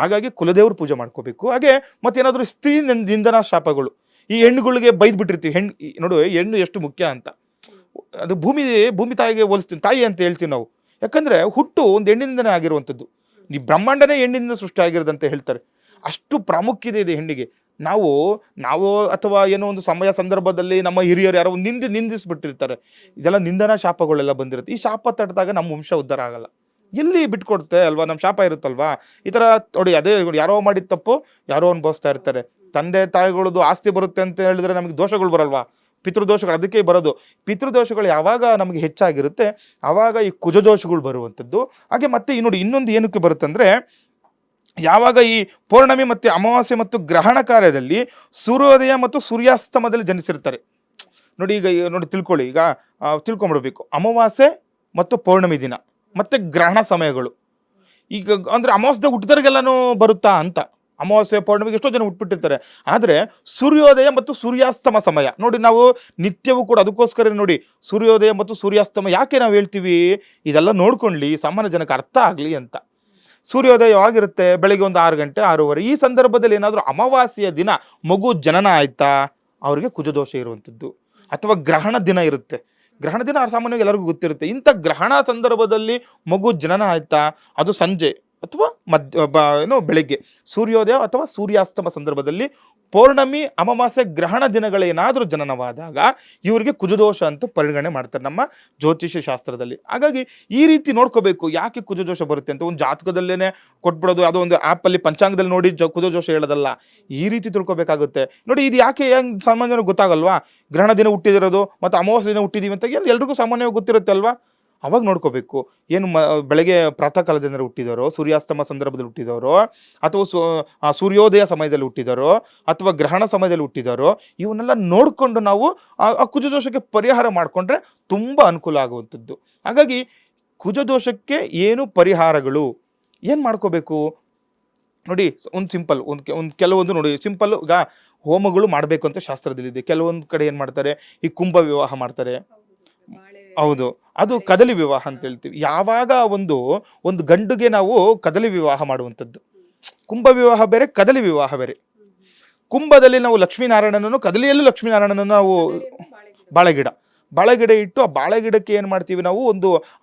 ಹಾಗಾಗಿ ಕುಲದೇವ್ರು ಪೂಜೆ ಮಾಡ್ಕೋಬೇಕು. ಹಾಗೆ ಮತ್ತೇನಾದರೂ ಸ್ತ್ರೀ ನಿಂದನಾ ಶಾಪಗಳು, ಈ ಹೆಣ್ಣುಗಳಿಗೆ ಬೈದು ಬಿಟ್ಟಿರ್ತೀವಿ. ನೋಡು, ಹೆಣ್ಣು ಎಷ್ಟು ಮುಖ್ಯ ಅಂತ. ಅದು ಭೂಮಿ ತಾಯಿಗೆ ಹೋಲಿಸ್ತೀವಿ, ತಾಯಿ ಅಂತ ಹೇಳ್ತೀವಿ ನಾವು. ಯಾಕಂದರೆ ಹುಟ್ಟು ಒಂದು ಹೆಣ್ಣಿನಿಂದನೇ ಆಗಿರುವಂಥದ್ದು. ಈ ಬ್ರಹ್ಮಾಂಡನೇ ಹೆಣ್ಣಿನಿಂದ ಸೃಷ್ಟಿ ಆಗಿರೋದಂತ ಹೇಳ್ತಾರೆ. ಅಷ್ಟು ಪ್ರಾಮುಖ್ಯತೆ ಇದೆ ಹೆಣ್ಣಿಗೆ. ನಾವು ಅಥವಾ ಏನೋ ಒಂದು ಸಮಯ ಸಂದರ್ಭದಲ್ಲಿ ನಮ್ಮ ಹಿರಿಯರು ಯಾರೋ ಒಂದು ನಿಂದಿಸ್ಬಿಟ್ಟಿರ್ತಾರೆ. ಇದೆಲ್ಲ ನಿಂದನಾ ಶಾಪಗಳೆಲ್ಲ ಬಂದಿರುತ್ತೆ. ಈ ಶಾಪ ತಟ್ಟಿದಾಗ ನಮ್ಮ ವಂಶ ಉದ್ಧಾರ ಆಗಲ್ಲ. ಎಲ್ಲಿ ಬಿಟ್ಕೊಡುತ್ತೆ ಅಲ್ವಾ, ನಮ್ಮ ಶಾಪ ಇರುತ್ತಲ್ವಾ. ಈ ಥರ ನೋಡಿ, ಅದೇ ಯಾರೋ ಮಾಡಿದ ತಪ್ಪು ಯಾರೋ ಅನುಭವಿಸ್ತಾ ಇರ್ತಾರೆ. ತಂದೆ ತಾಯಿಗಳದ್ದು ಆಸ್ತಿ ಬರುತ್ತೆ ಅಂತ ಹೇಳಿದ್ರೆ ನಮಗೆ ದೋಷಗಳು ಬರಲ್ವಾ, ಪಿತೃದೋಷಗಳು. ಅದಕ್ಕೆ ಬರೋದು. ಪಿತೃದೋಷಗಳು ಯಾವಾಗ ನಮಗೆ ಹೆಚ್ಚಾಗಿರುತ್ತೆ ಆವಾಗ ಈ ಕುಜದೋಷಗಳು ಬರುವಂಥದ್ದು. ಹಾಗೆ ಮತ್ತೆ ನೋಡಿ, ಇನ್ನೊಂದು ಏನಕ್ಕೆ ಬರುತ್ತೆ ಅಂದರೆ, ಯಾವಾಗ ಈ ಪೌರ್ಣಮಿ ಮತ್ತು ಅಮಾವಾಸ್ಯೆ ಮತ್ತು ಗ್ರಹಣ ಕಾರ್ಯದಲ್ಲಿ ಸೂರ್ಯೋದಯ ಮತ್ತು ಸೂರ್ಯಾಸ್ತಮದಲ್ಲಿ ಜನಿಸಿರ್ತಾರೆ. ನೋಡಿ, ಈಗ ತಿಳ್ಕೊಳ್ಳಿ, ಈಗ ತಿಳ್ಕೊಂಬಿಡ್ಬೇಕು. ಅಮಾವಾಸ್ಯೆ ಮತ್ತು ಪೌರ್ಣಮಿ ದಿನ ಮತ್ತು ಗ್ರಹಣ ಸಮಯಗಳು. ಈಗ ಅಂದರೆ ಅಮಾವಾಸ್ಯೆ ಹುಟ್ಟಿದವ್ರಿಗೆಲ್ಲನೂ ಬರುತ್ತಾ ಅಂತ. ಅಮಾವಾಸ್ಯೆ ಪೌರ್ಣಮಿಗೆ ಎಷ್ಟೋ ಜನ ಹುಟ್ಬಿಟ್ಟಿರ್ತಾರೆ. ಆದರೆ ಸೂರ್ಯೋದಯ ಮತ್ತು ಸೂರ್ಯಾಸ್ತಮ ಸಮಯ ನೋಡಿ, ನಾವು ನಿತ್ಯವೂ ಕೂಡ ಅದಕ್ಕೋಸ್ಕರ ನೋಡಿ, ಸೂರ್ಯೋದಯ ಮತ್ತು ಸೂರ್ಯಾಸ್ತಮ ಯಾಕೆ ನಾವು ಹೇಳ್ತೀವಿ, ಇದೆಲ್ಲ ನೋಡ್ಕೊಳ್ಳಿ, ಸಾಮಾನ್ಯ ಜನಕ್ಕೆ ಅರ್ಥ ಆಗಲಿ ಅಂತ. ಸೂರ್ಯೋದಯವಾಗಿರುತ್ತೆ ಬೆಳಗ್ಗೆ ಒಂದು 6 ಗಂಟೆ 6:30. ಈ ಸಂದರ್ಭದಲ್ಲಿ ಏನಾದರೂ ಅಮಾವಾಸ್ಯೆಯ ದಿನ ಮಗು ಜನನ ಆಯ್ತಾ, ಅವರಿಗೆ ಕುಜದೋಷ ಇರುವಂಥದ್ದು. ಅಥವಾ ಗ್ರಹಣ ದಿನ ಇರುತ್ತೆ. ಗ್ರಹಣ ದಿನ ಸಾಮಾನ್ಯವಾಗಿ ಎಲ್ಲರಿಗೂ ಗೊತ್ತಿರುತ್ತೆ. ಇಂಥ ಗ್ರಹಣ ಸಂದರ್ಭದಲ್ಲಿ ಮಗು ಜನನ ಆಯ್ತಾ, ಅದು ಸಂಜೆ ಅಥವಾ ಬೆಳಗ್ಗೆ ಸೂರ್ಯೋದಯ ಅಥವಾ ಸೂರ್ಯಾಸ್ತಮ ಸಂದರ್ಭದಲ್ಲಿ ಪೌರ್ಣಮಿ ಅಮಾವಾಸ್ಯೆ ಗ್ರಹಣ ದಿನಗಳೇನಾದರೂ ಜನನವಾದಾಗ ಇವರಿಗೆ ಕುಜದೋಷ ಅಂತ ಪರಿಗಣನೆ ಮಾಡ್ತಾರೆ ನಮ್ಮ ಜ್ಯೋತಿಷ್ಯ ಶಾಸ್ತ್ರದಲ್ಲಿ. ಹಾಗಾಗಿ ಈ ರೀತಿ ನೋಡ್ಕೋಬೇಕು, ಯಾಕೆ ಕುಜದೋಷ ಬರುತ್ತೆ ಅಂತ. ಒಂದು ಜಾತಕದಲ್ಲೇ ಕೊಟ್ಬಿಡೋದು, ಯಾವುದೋ ಒಂದು ಆ್ಯಪಲ್ಲಿ ಪಂಚಾಂಗದಲ್ಲಿ ನೋಡಿ ಕುಜದೋಷ ಹೇಳೋದಲ್ಲ. ಈ ರೀತಿ ತಿಳ್ಕೊಬೇಕಾಗುತ್ತೆ. ನೋಡಿ, ಇದು ಯಾಕೆ ಸಾಮಾನ್ಯವಾಗಿ ಗೊತ್ತಾಗಲ್ವಾ, ಗ್ರಹಣ ದಿನ ಹುಟ್ಟಿದಿರೋದು ಮತ್ತು ಅಮಾವಾಸ್ಯೆ ದಿನ ಹುಟ್ಟಿದೀವಿ ಅಂತ ಎಲ್ರಿಗೂ ಸಾಮಾನ್ಯವಾಗಿ ಗೊತ್ತಿರುತ್ತೆ ಅಲ್ವಾ. ಅವಾಗ ನೋಡ್ಕೋಬೇಕು, ಏನು ಬೆಳಗ್ಗೆ ಪ್ರಾತಃ ಕಾಲದಿಂದ ಹುಟ್ಟಿದವರು, ಸೂರ್ಯಾಸ್ತಮ ಸಂದರ್ಭದಲ್ಲಿ ಹುಟ್ಟಿದವರು, ಅಥವಾ ಸೂರ್ಯೋದಯ ಸಮಯದಲ್ಲಿ ಹುಟ್ಟಿದವರು, ಅಥವಾ ಗ್ರಹಣ ಸಮಯದಲ್ಲಿ ಹುಟ್ಟಿದವರು, ಇವನ್ನೆಲ್ಲ ನೋಡಿಕೊಂಡು ನಾವು ಆ ಕುಜದೋಷಕ್ಕೆ ಪರಿಹಾರ ಮಾಡಿಕೊಂಡ್ರೆ ತುಂಬ ಅನುಕೂಲ ಆಗುವಂಥದ್ದು. ಹಾಗಾಗಿ ಕುಜದೋಷಕ್ಕೆ ಏನು ಪರಿಹಾರಗಳು, ಏನು ಮಾಡ್ಕೋಬೇಕು ನೋಡಿ. ಒಂದು ಸಿಂಪಲ್, ಒಂದು ಕೆಲವೊಂದು ನೋಡಿ ಸಿಂಪಲ್ಲು. ಈಗ ಹೋಮಗಳು ಮಾಡಬೇಕು ಅಂತ ಶಾಸ್ತ್ರದಲ್ಲಿದೆ. ಕೆಲವೊಂದು ಕಡೆ ಏನು ಮಾಡ್ತಾರೆ, ಈ ಕುಂಭ ವಿವಾಹ ಮಾಡ್ತಾರೆ. ಹೌದು, ಅದು ಕದಲಿ ವಿವಾಹ ಅಂತ ಹೇಳ್ತೀವಿ. ಯಾವಾಗ ಒಂದು ಗಂಡುಗೆ ನಾವು ಕದಲಿ ವಿವಾಹ ಮಾಡುವಂಥದ್ದು. ಕುಂಭ ವಿವಾಹ ಬೇರೆ, ಕದಲಿ ವಿವಾಹ ಬೇರೆ. ಕುಂಭದಲ್ಲಿ ನಾವು ಲಕ್ಷ್ಮೀನಾರಾಯಣನನ್ನು, ಕದಲಿಯಲ್ಲೂ ಲಕ್ಷ್ಮೀನಾರಾಯಣನನ್ನು ನಾವು ಬಾಳೆಗಿಡ ಇಟ್ಟು, ಆ ಬಾಳೆಗಿಡಕ್ಕೆ ಏನು ಮಾಡ್ತೀವಿ ನಾವು,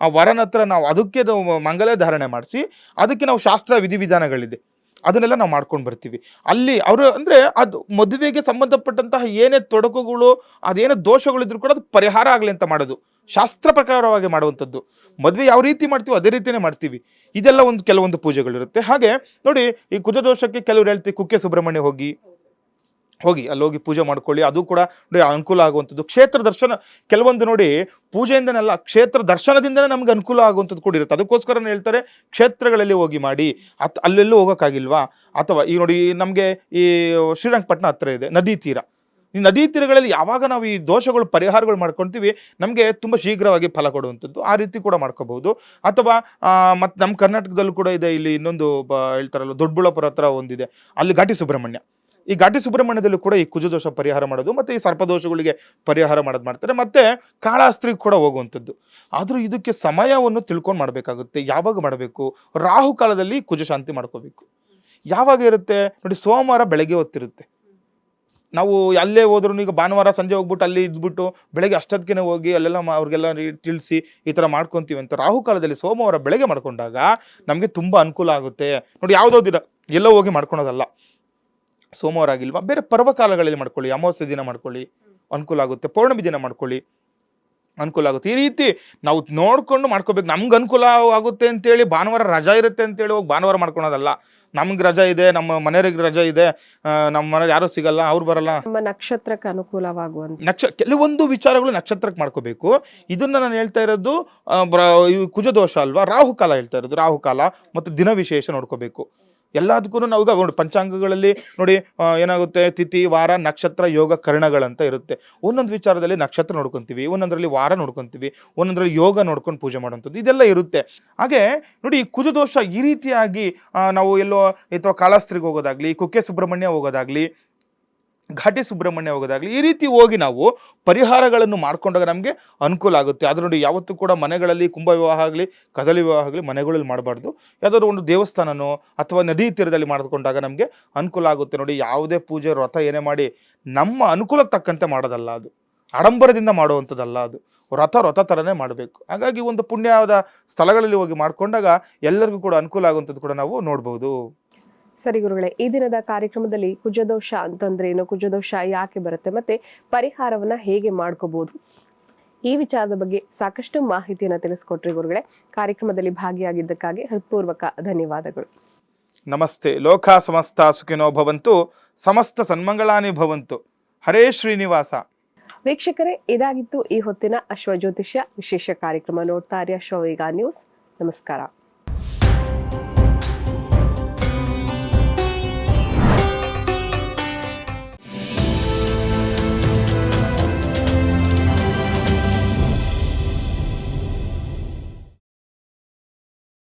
ಆ ವರನ ಹತ್ರ ನಾವು ಅದಕ್ಕೆ ಮಂಗಲ ಧಾರಣೆ ಮಾಡಿಸಿ, ಅದಕ್ಕೆ ನಾವು ಶಾಸ್ತ್ರ ವಿಧಿವಿಧಾನಗಳಿದೆ, ಅದನ್ನೆಲ್ಲ ನಾವು ಮಾಡ್ಕೊಂಡು ಬರ್ತೀವಿ. ಅಲ್ಲಿ ಅವರು ಅಂದರೆ ಅದು ಮದುವೆಗೆ ಸಂಬಂಧಪಟ್ಟಂತಹ ಏನೇ ತೊಡಕುಗಳು, ಅದೇನೇ ದೋಷಗಳಿದ್ರು ಕೂಡ ಅದು ಪರಿಹಾರ ಆಗಲಿ ಅಂತ ಮಾಡೋದು. ಶಾಸ್ತ್ರ ಪ್ರಕಾರವಾಗಿ ಮಾಡುವಂಥದ್ದು. ಮದುವೆ ಯಾವ ರೀತಿ ಮಾಡ್ತೀವೋ ಅದೇ ರೀತಿಯೇ ಮಾಡ್ತೀವಿ. ಇದೆಲ್ಲ ಒಂದು ಕೆಲವೊಂದು ಪೂಜೆಗಳಿರುತ್ತೆ. ಹಾಗೆ ನೋಡಿ, ಈ ಕುಜದೋಷಕ್ಕೆ ಕೆಲವರು ಹೇಳ್ತೀವಿ ಕುಕ್ಕೆ ಸುಬ್ರಹ್ಮಣ್ಯ ಹೋಗಿ ಅಲ್ಲಿ ಹೋಗಿ ಪೂಜೆ ಮಾಡ್ಕೊಳ್ಳಿ, ಅದು ಕೂಡ ನೋಡಿ ಅನುಕೂಲ ಆಗುವಂಥದ್ದು. ಕ್ಷೇತ್ರ ದರ್ಶನ ಕೆಲವೊಂದು ನೋಡಿ ಪೂಜೆಯಿಂದನೆಲ್ಲ ಕ್ಷೇತ್ರ ದರ್ಶನದಿಂದನೇ ನಮ್ಗೆ ಅನುಕೂಲ ಆಗುವಂಥದ್ದು ಕೂಡ ಇರುತ್ತೆ. ಅದಕ್ಕೋಸ್ಕರ ಹೇಳ್ತಾರೆ ಕ್ಷೇತ್ರಗಳಲ್ಲಿ ಹೋಗಿ ಮಾಡಿ. ಅಲ್ಲೆಲ್ಲೂ ಹೋಗೋಕ್ಕಾಗಿಲ್ವಾ? ಅಥವಾ ಈ ನೋಡಿ ನಮಗೆ ಈ ಶ್ರೀರಂಗಪಟ್ಟಣ ಹತ್ರ ಇದೆ ನದಿ ತೀರ. ಈ ನದಿ ತೀರಗಳಲ್ಲಿ ಯಾವಾಗ ನಾವು ಈ ದೋಷಗಳು ಪರಿಹಾರಗಳು ಮಾಡ್ಕೊಳ್ತೀವಿ, ನಮಗೆ ತುಂಬ ಶೀಘ್ರವಾಗಿ ಫಲ ಕೊಡುವಂಥದ್ದು. ಆ ರೀತಿ ಕೂಡ ಮಾಡ್ಕೋಬಹುದು. ಅಥವಾ ಮತ್ತು ನಮ್ಮ ಕರ್ನಾಟಕದಲ್ಲೂ ಕೂಡ ಇದೆ, ಇಲ್ಲಿ ಇನ್ನೊಂದು ಹೇಳ್ತಾರಲ್ಲ ದೊಡ್ಡಬಳ್ಳಾಪುರ ಹತ್ರ ಒಂದಿದೆ, ಅಲ್ಲಿ ಘಾಟಿ ಸುಬ್ರಹ್ಮಣ್ಯ. ಈ ಘಾಟಿ ಸುಬ್ರಹ್ಮಣ್ಯದಲ್ಲೂ ಕೂಡ ಈ ಕುಜದೋಷ ಪರಿಹಾರ ಮಾಡೋದು ಮತ್ತು ಈ ಸರ್ಪದೋಷಗಳಿಗೆ ಪರಿಹಾರ ಮಾಡೋದು ಮಾಡ್ತಾರೆ. ಮತ್ತು ಕಾಳಾಸ್ತ್ರಿಗೆ ಕೂಡ ಹೋಗುವಂಥದ್ದು. ಆದರೂ ಇದಕ್ಕೆ ಸಮಯವನ್ನು ತಿಳ್ಕೊಂಡು ಮಾಡಬೇಕಾಗುತ್ತೆ. ಯಾವಾಗ ಮಾಡಬೇಕು? ರಾಹು ಕಾಲದಲ್ಲಿ ಕುಜ ಶಾಂತಿ ಮಾಡ್ಕೋಬೇಕು. ಯಾವಾಗ ಇರುತ್ತೆ ನೋಡಿ, ಸೋಮವಾರ ಬೆಳಗ್ಗೆ ಹೊತ್ತಿರುತ್ತೆ. ನಾವು ಅಲ್ಲೇ ಹೋದ್ರೂ ಈಗ ಭಾನುವಾರ ಸಂಜೆ ಹೋಗ್ಬಿಟ್ಟು ಅಲ್ಲಿ ಇದ್ಬಿಟ್ಟು ಬೆಳಗ್ಗೆ ಅಷ್ಟೊತ್ತಿಗೆ ಹೋಗಿ ಅಲ್ಲೆಲ್ಲ ಅವ್ರಿಗೆಲ್ಲ ತಿಳಿಸಿ ಈ ಥರ ಮಾಡ್ಕೊತೀವಿ ಅಂತ. ರಾಹುಕಾಲದಲ್ಲಿ ಸೋಮವಾರ ಬೆಳಗ್ಗೆ ಮಾಡ್ಕೊಂಡಾಗ ನಮಗೆ ತುಂಬ ಅನುಕೂಲ ಆಗುತ್ತೆ. ನೋಡಿ, ಯಾವುದೋ ದಿನ ಎಲ್ಲೋ ಹೋಗಿ ಮಾಡ್ಕೊಳೋದಲ್ಲ. ಸೋಮವಾರ ಆಗಿಲ್ವಾ, ಬೇರೆ ಪರ್ವಕಾಲಗಳಲ್ಲಿ ಮಾಡ್ಕೊಳ್ಳಿ, ಅಮಾವಾಸ್ಯೆ ದಿನ ಮಾಡ್ಕೊಳ್ಳಿ, ಅನುಕೂಲ ಆಗುತ್ತೆ. ಪೌರ್ಣಮಿ ದಿನ ಮಾಡ್ಕೊಳ್ಳಿ, ಅನುಕೂಲ ಆಗುತ್ತೆ. ಈ ರೀತಿ ನಾವು ನೋಡಿಕೊಂಡು ಮಾಡ್ಕೋಬೇಕು. ನಮ್ಗೆ ಅನುಕೂಲ ಆಗುತ್ತೆ ಅಂತೇಳಿ ಭಾನುವಾರ ರಜಾ ಇರುತ್ತೆ ಅಂತೇಳಿ ಹೋಗಿ ಭಾನುವಾರ ಮಾಡ್ಕೊಳೋದಲ್ಲ. ನಮ್ಗೆ ರಜಾ ಇದೆ, ನಮ್ಮ ಮನೆಯವ್ರಿಗೆ ರಜಾ ಇದೆ, ನಮ್ಮ ಮನೆಯವ್ರು ಯಾರೂ ಸಿಗಲ್ಲ, ಅವ್ರು ಬರಲ್ಲ, ನಮ್ಮ ನಕ್ಷತ್ರಕ್ಕೆ ಅನುಕೂಲವಾಗುವಂತ ಕೆಲವೊಂದು ವಿಚಾರಗಳು ನಕ್ಷತ್ರಕ್ಕೆ ಮಾಡ್ಕೋಬೇಕು. ಇದನ್ನ ನಾನು ಹೇಳ್ತಾ ಇರೋದು ಕುಜದೋಷ ಅಲ್ವಾ, ರಾಹುಕಾಲ ಹೇಳ್ತಾ ಇರೋದು. ರಾಹುಕಾಲ ಮತ್ತು ದಿನ ವಿಶೇಷ ನೋಡ್ಕೋಬೇಕು. ಎಲ್ಲದಕ್ಕೂ ನಾವು ಈಗ ನೋಡಿ ಪಂಚಾಂಗಗಳಲ್ಲಿ ನೋಡಿ ಏನಾಗುತ್ತೆ, ತಿಥಿ, ವಾರ, ನಕ್ಷತ್ರ, ಯೋಗ, ಕರ್ಣಗಳಂತ ಇರುತ್ತೆ. ಒಂದೊಂದು ವಿಚಾರದಲ್ಲಿ ನಕ್ಷತ್ರ ನೋಡ್ಕೊತೀವಿ, ಒಂದೊಂದರಲ್ಲಿ ವಾರ ನೋಡ್ಕೊತೀವಿ, ಒಂದೊಂದರಲ್ಲಿ ಯೋಗ ನೋಡ್ಕೊಂಡು ಪೂಜೆ ಮಾಡುವಂಥದ್ದು ಇದೆಲ್ಲ ಇರುತ್ತೆ. ಹಾಗೆ ನೋಡಿ, ಕುಜದೋಷ ಈ ರೀತಿಯಾಗಿ ನಾವು ಎಲ್ಲೋ ಅಥವಾ ಕಾಳಾಸ್ತ್ರಿಗೆ ಹೋಗೋದಾಗ್ಲಿ, ಕುಕ್ಕೆ ಸುಬ್ರಹ್ಮಣ್ಯ ಹೋಗೋದಾಗ್ಲಿ, ಘಾಟಿ ಸುಬ್ರಹ್ಮಣ್ಯ ಹೋಗೋದಾಗಲಿ, ಈ ರೀತಿ ಹೋಗಿ ನಾವು ಪರಿಹಾರಗಳನ್ನು ಮಾಡ್ಕೊಂಡಾಗ ನಮಗೆ ಅನುಕೂಲ ಆಗುತ್ತೆ. ಆದರೂ ನೋಡಿ, ಯಾವತ್ತೂ ಕೂಡ ಮನೆಗಳಲ್ಲಿ ಕುಂಭ ವಿವಾಹ ಆಗಲಿ, ಕದಲಿ ವಿವಾಹ ಆಗಲಿ ಮನೆಗಳಲ್ಲಿ ಮಾಡಬಾರ್ದು. ಯಾವುದಾದ್ರು ಒಂದು ದೇವಸ್ಥಾನನೋ ಅಥವಾ ನದಿ ತೀರದಲ್ಲಿ ಮಾಡಿಕೊಂಡಾಗ ನಮಗೆ ಅನುಕೂಲ ಆಗುತ್ತೆ. ನೋಡಿ, ಯಾವುದೇ ಪೂಜೆ ವ್ರತ ಏನೇ ಮಾಡಿ ನಮ್ಮ ಅನುಕೂಲಕ್ಕೆ ತಕ್ಕಂತೆ ಮಾಡೋದಲ್ಲ, ಅದು ಆಡಂಬರದಿಂದ ಮಾಡುವಂಥದ್ದಲ್ಲ, ಅದು ವ್ರತ ಥರನೇ ಮಾಡಬೇಕು. ಹಾಗಾಗಿ ಒಂದು ಪುಣ್ಯವಾದ ಸ್ಥಳಗಳಲ್ಲಿ ಹೋಗಿ ಮಾಡಿಕೊಂಡಾಗ ಎಲ್ಲರಿಗೂ ಕೂಡ ಅನುಕೂಲ ಆಗುವಂಥದ್ದು ಕೂಡ ನಾವು ನೋಡ್ಬೋದು. ಸರಿ ಗುರುಗಳೇ, ಈ ದಿನದ ಕಾರ್ಯಕ್ರಮದಲ್ಲಿ ಕುಜದೋಷ ಅಂತಂದ್ರೆ ಏನು, ಕುಜದೋಷ ಯಾಕೆ ಬರುತ್ತೆ, ಮತ್ತೆ ಪರಿಹಾರವನ್ನ ಹೇಗೆ ಮಾಡ್ಕೋಬಹುದು, ಈ ವಿಚಾರದ ಬಗ್ಗೆ ಸಾಕಷ್ಟು ಮಾಹಿತಿಯನ್ನು ತಿಳಿಸ್ಕೊಟ್ರಿ ಗುರುಗಳೇ. ಕಾರ್ಯಕ್ರಮದಲ್ಲಿ ಭಾಗಿಯಾಗಿದ್ದಕ್ಕಾಗಿ ಹೃತ್ಪೂರ್ವಕ ಧನ್ಯವಾದಗಳು. ನಮಸ್ತೆ. ಲೋಕ ಸಮಸ್ತ ಸುಖಿನೋ ಭವಂತು, ಸಮಸ್ತ ಸನ್ಮಂಗಳಾನಿ ಭವಂತು. ಹರೇ ಶ್ರೀನಿವಾಸ. ವೀಕ್ಷಕರೇ, ಇದಾಗಿತ್ತು ಈ ಹೊತ್ತಿನ ಅಶ್ವಜ್ಯೋತಿಷ್ಯ ವಿಶೇಷ ಕಾರ್ಯಕ್ರಮ. ನೋಡ್ತಾ ಇರಿ ಅಶ್ವವೇಗ ನ್ಯೂಸ್. ನಮಸ್ಕಾರ.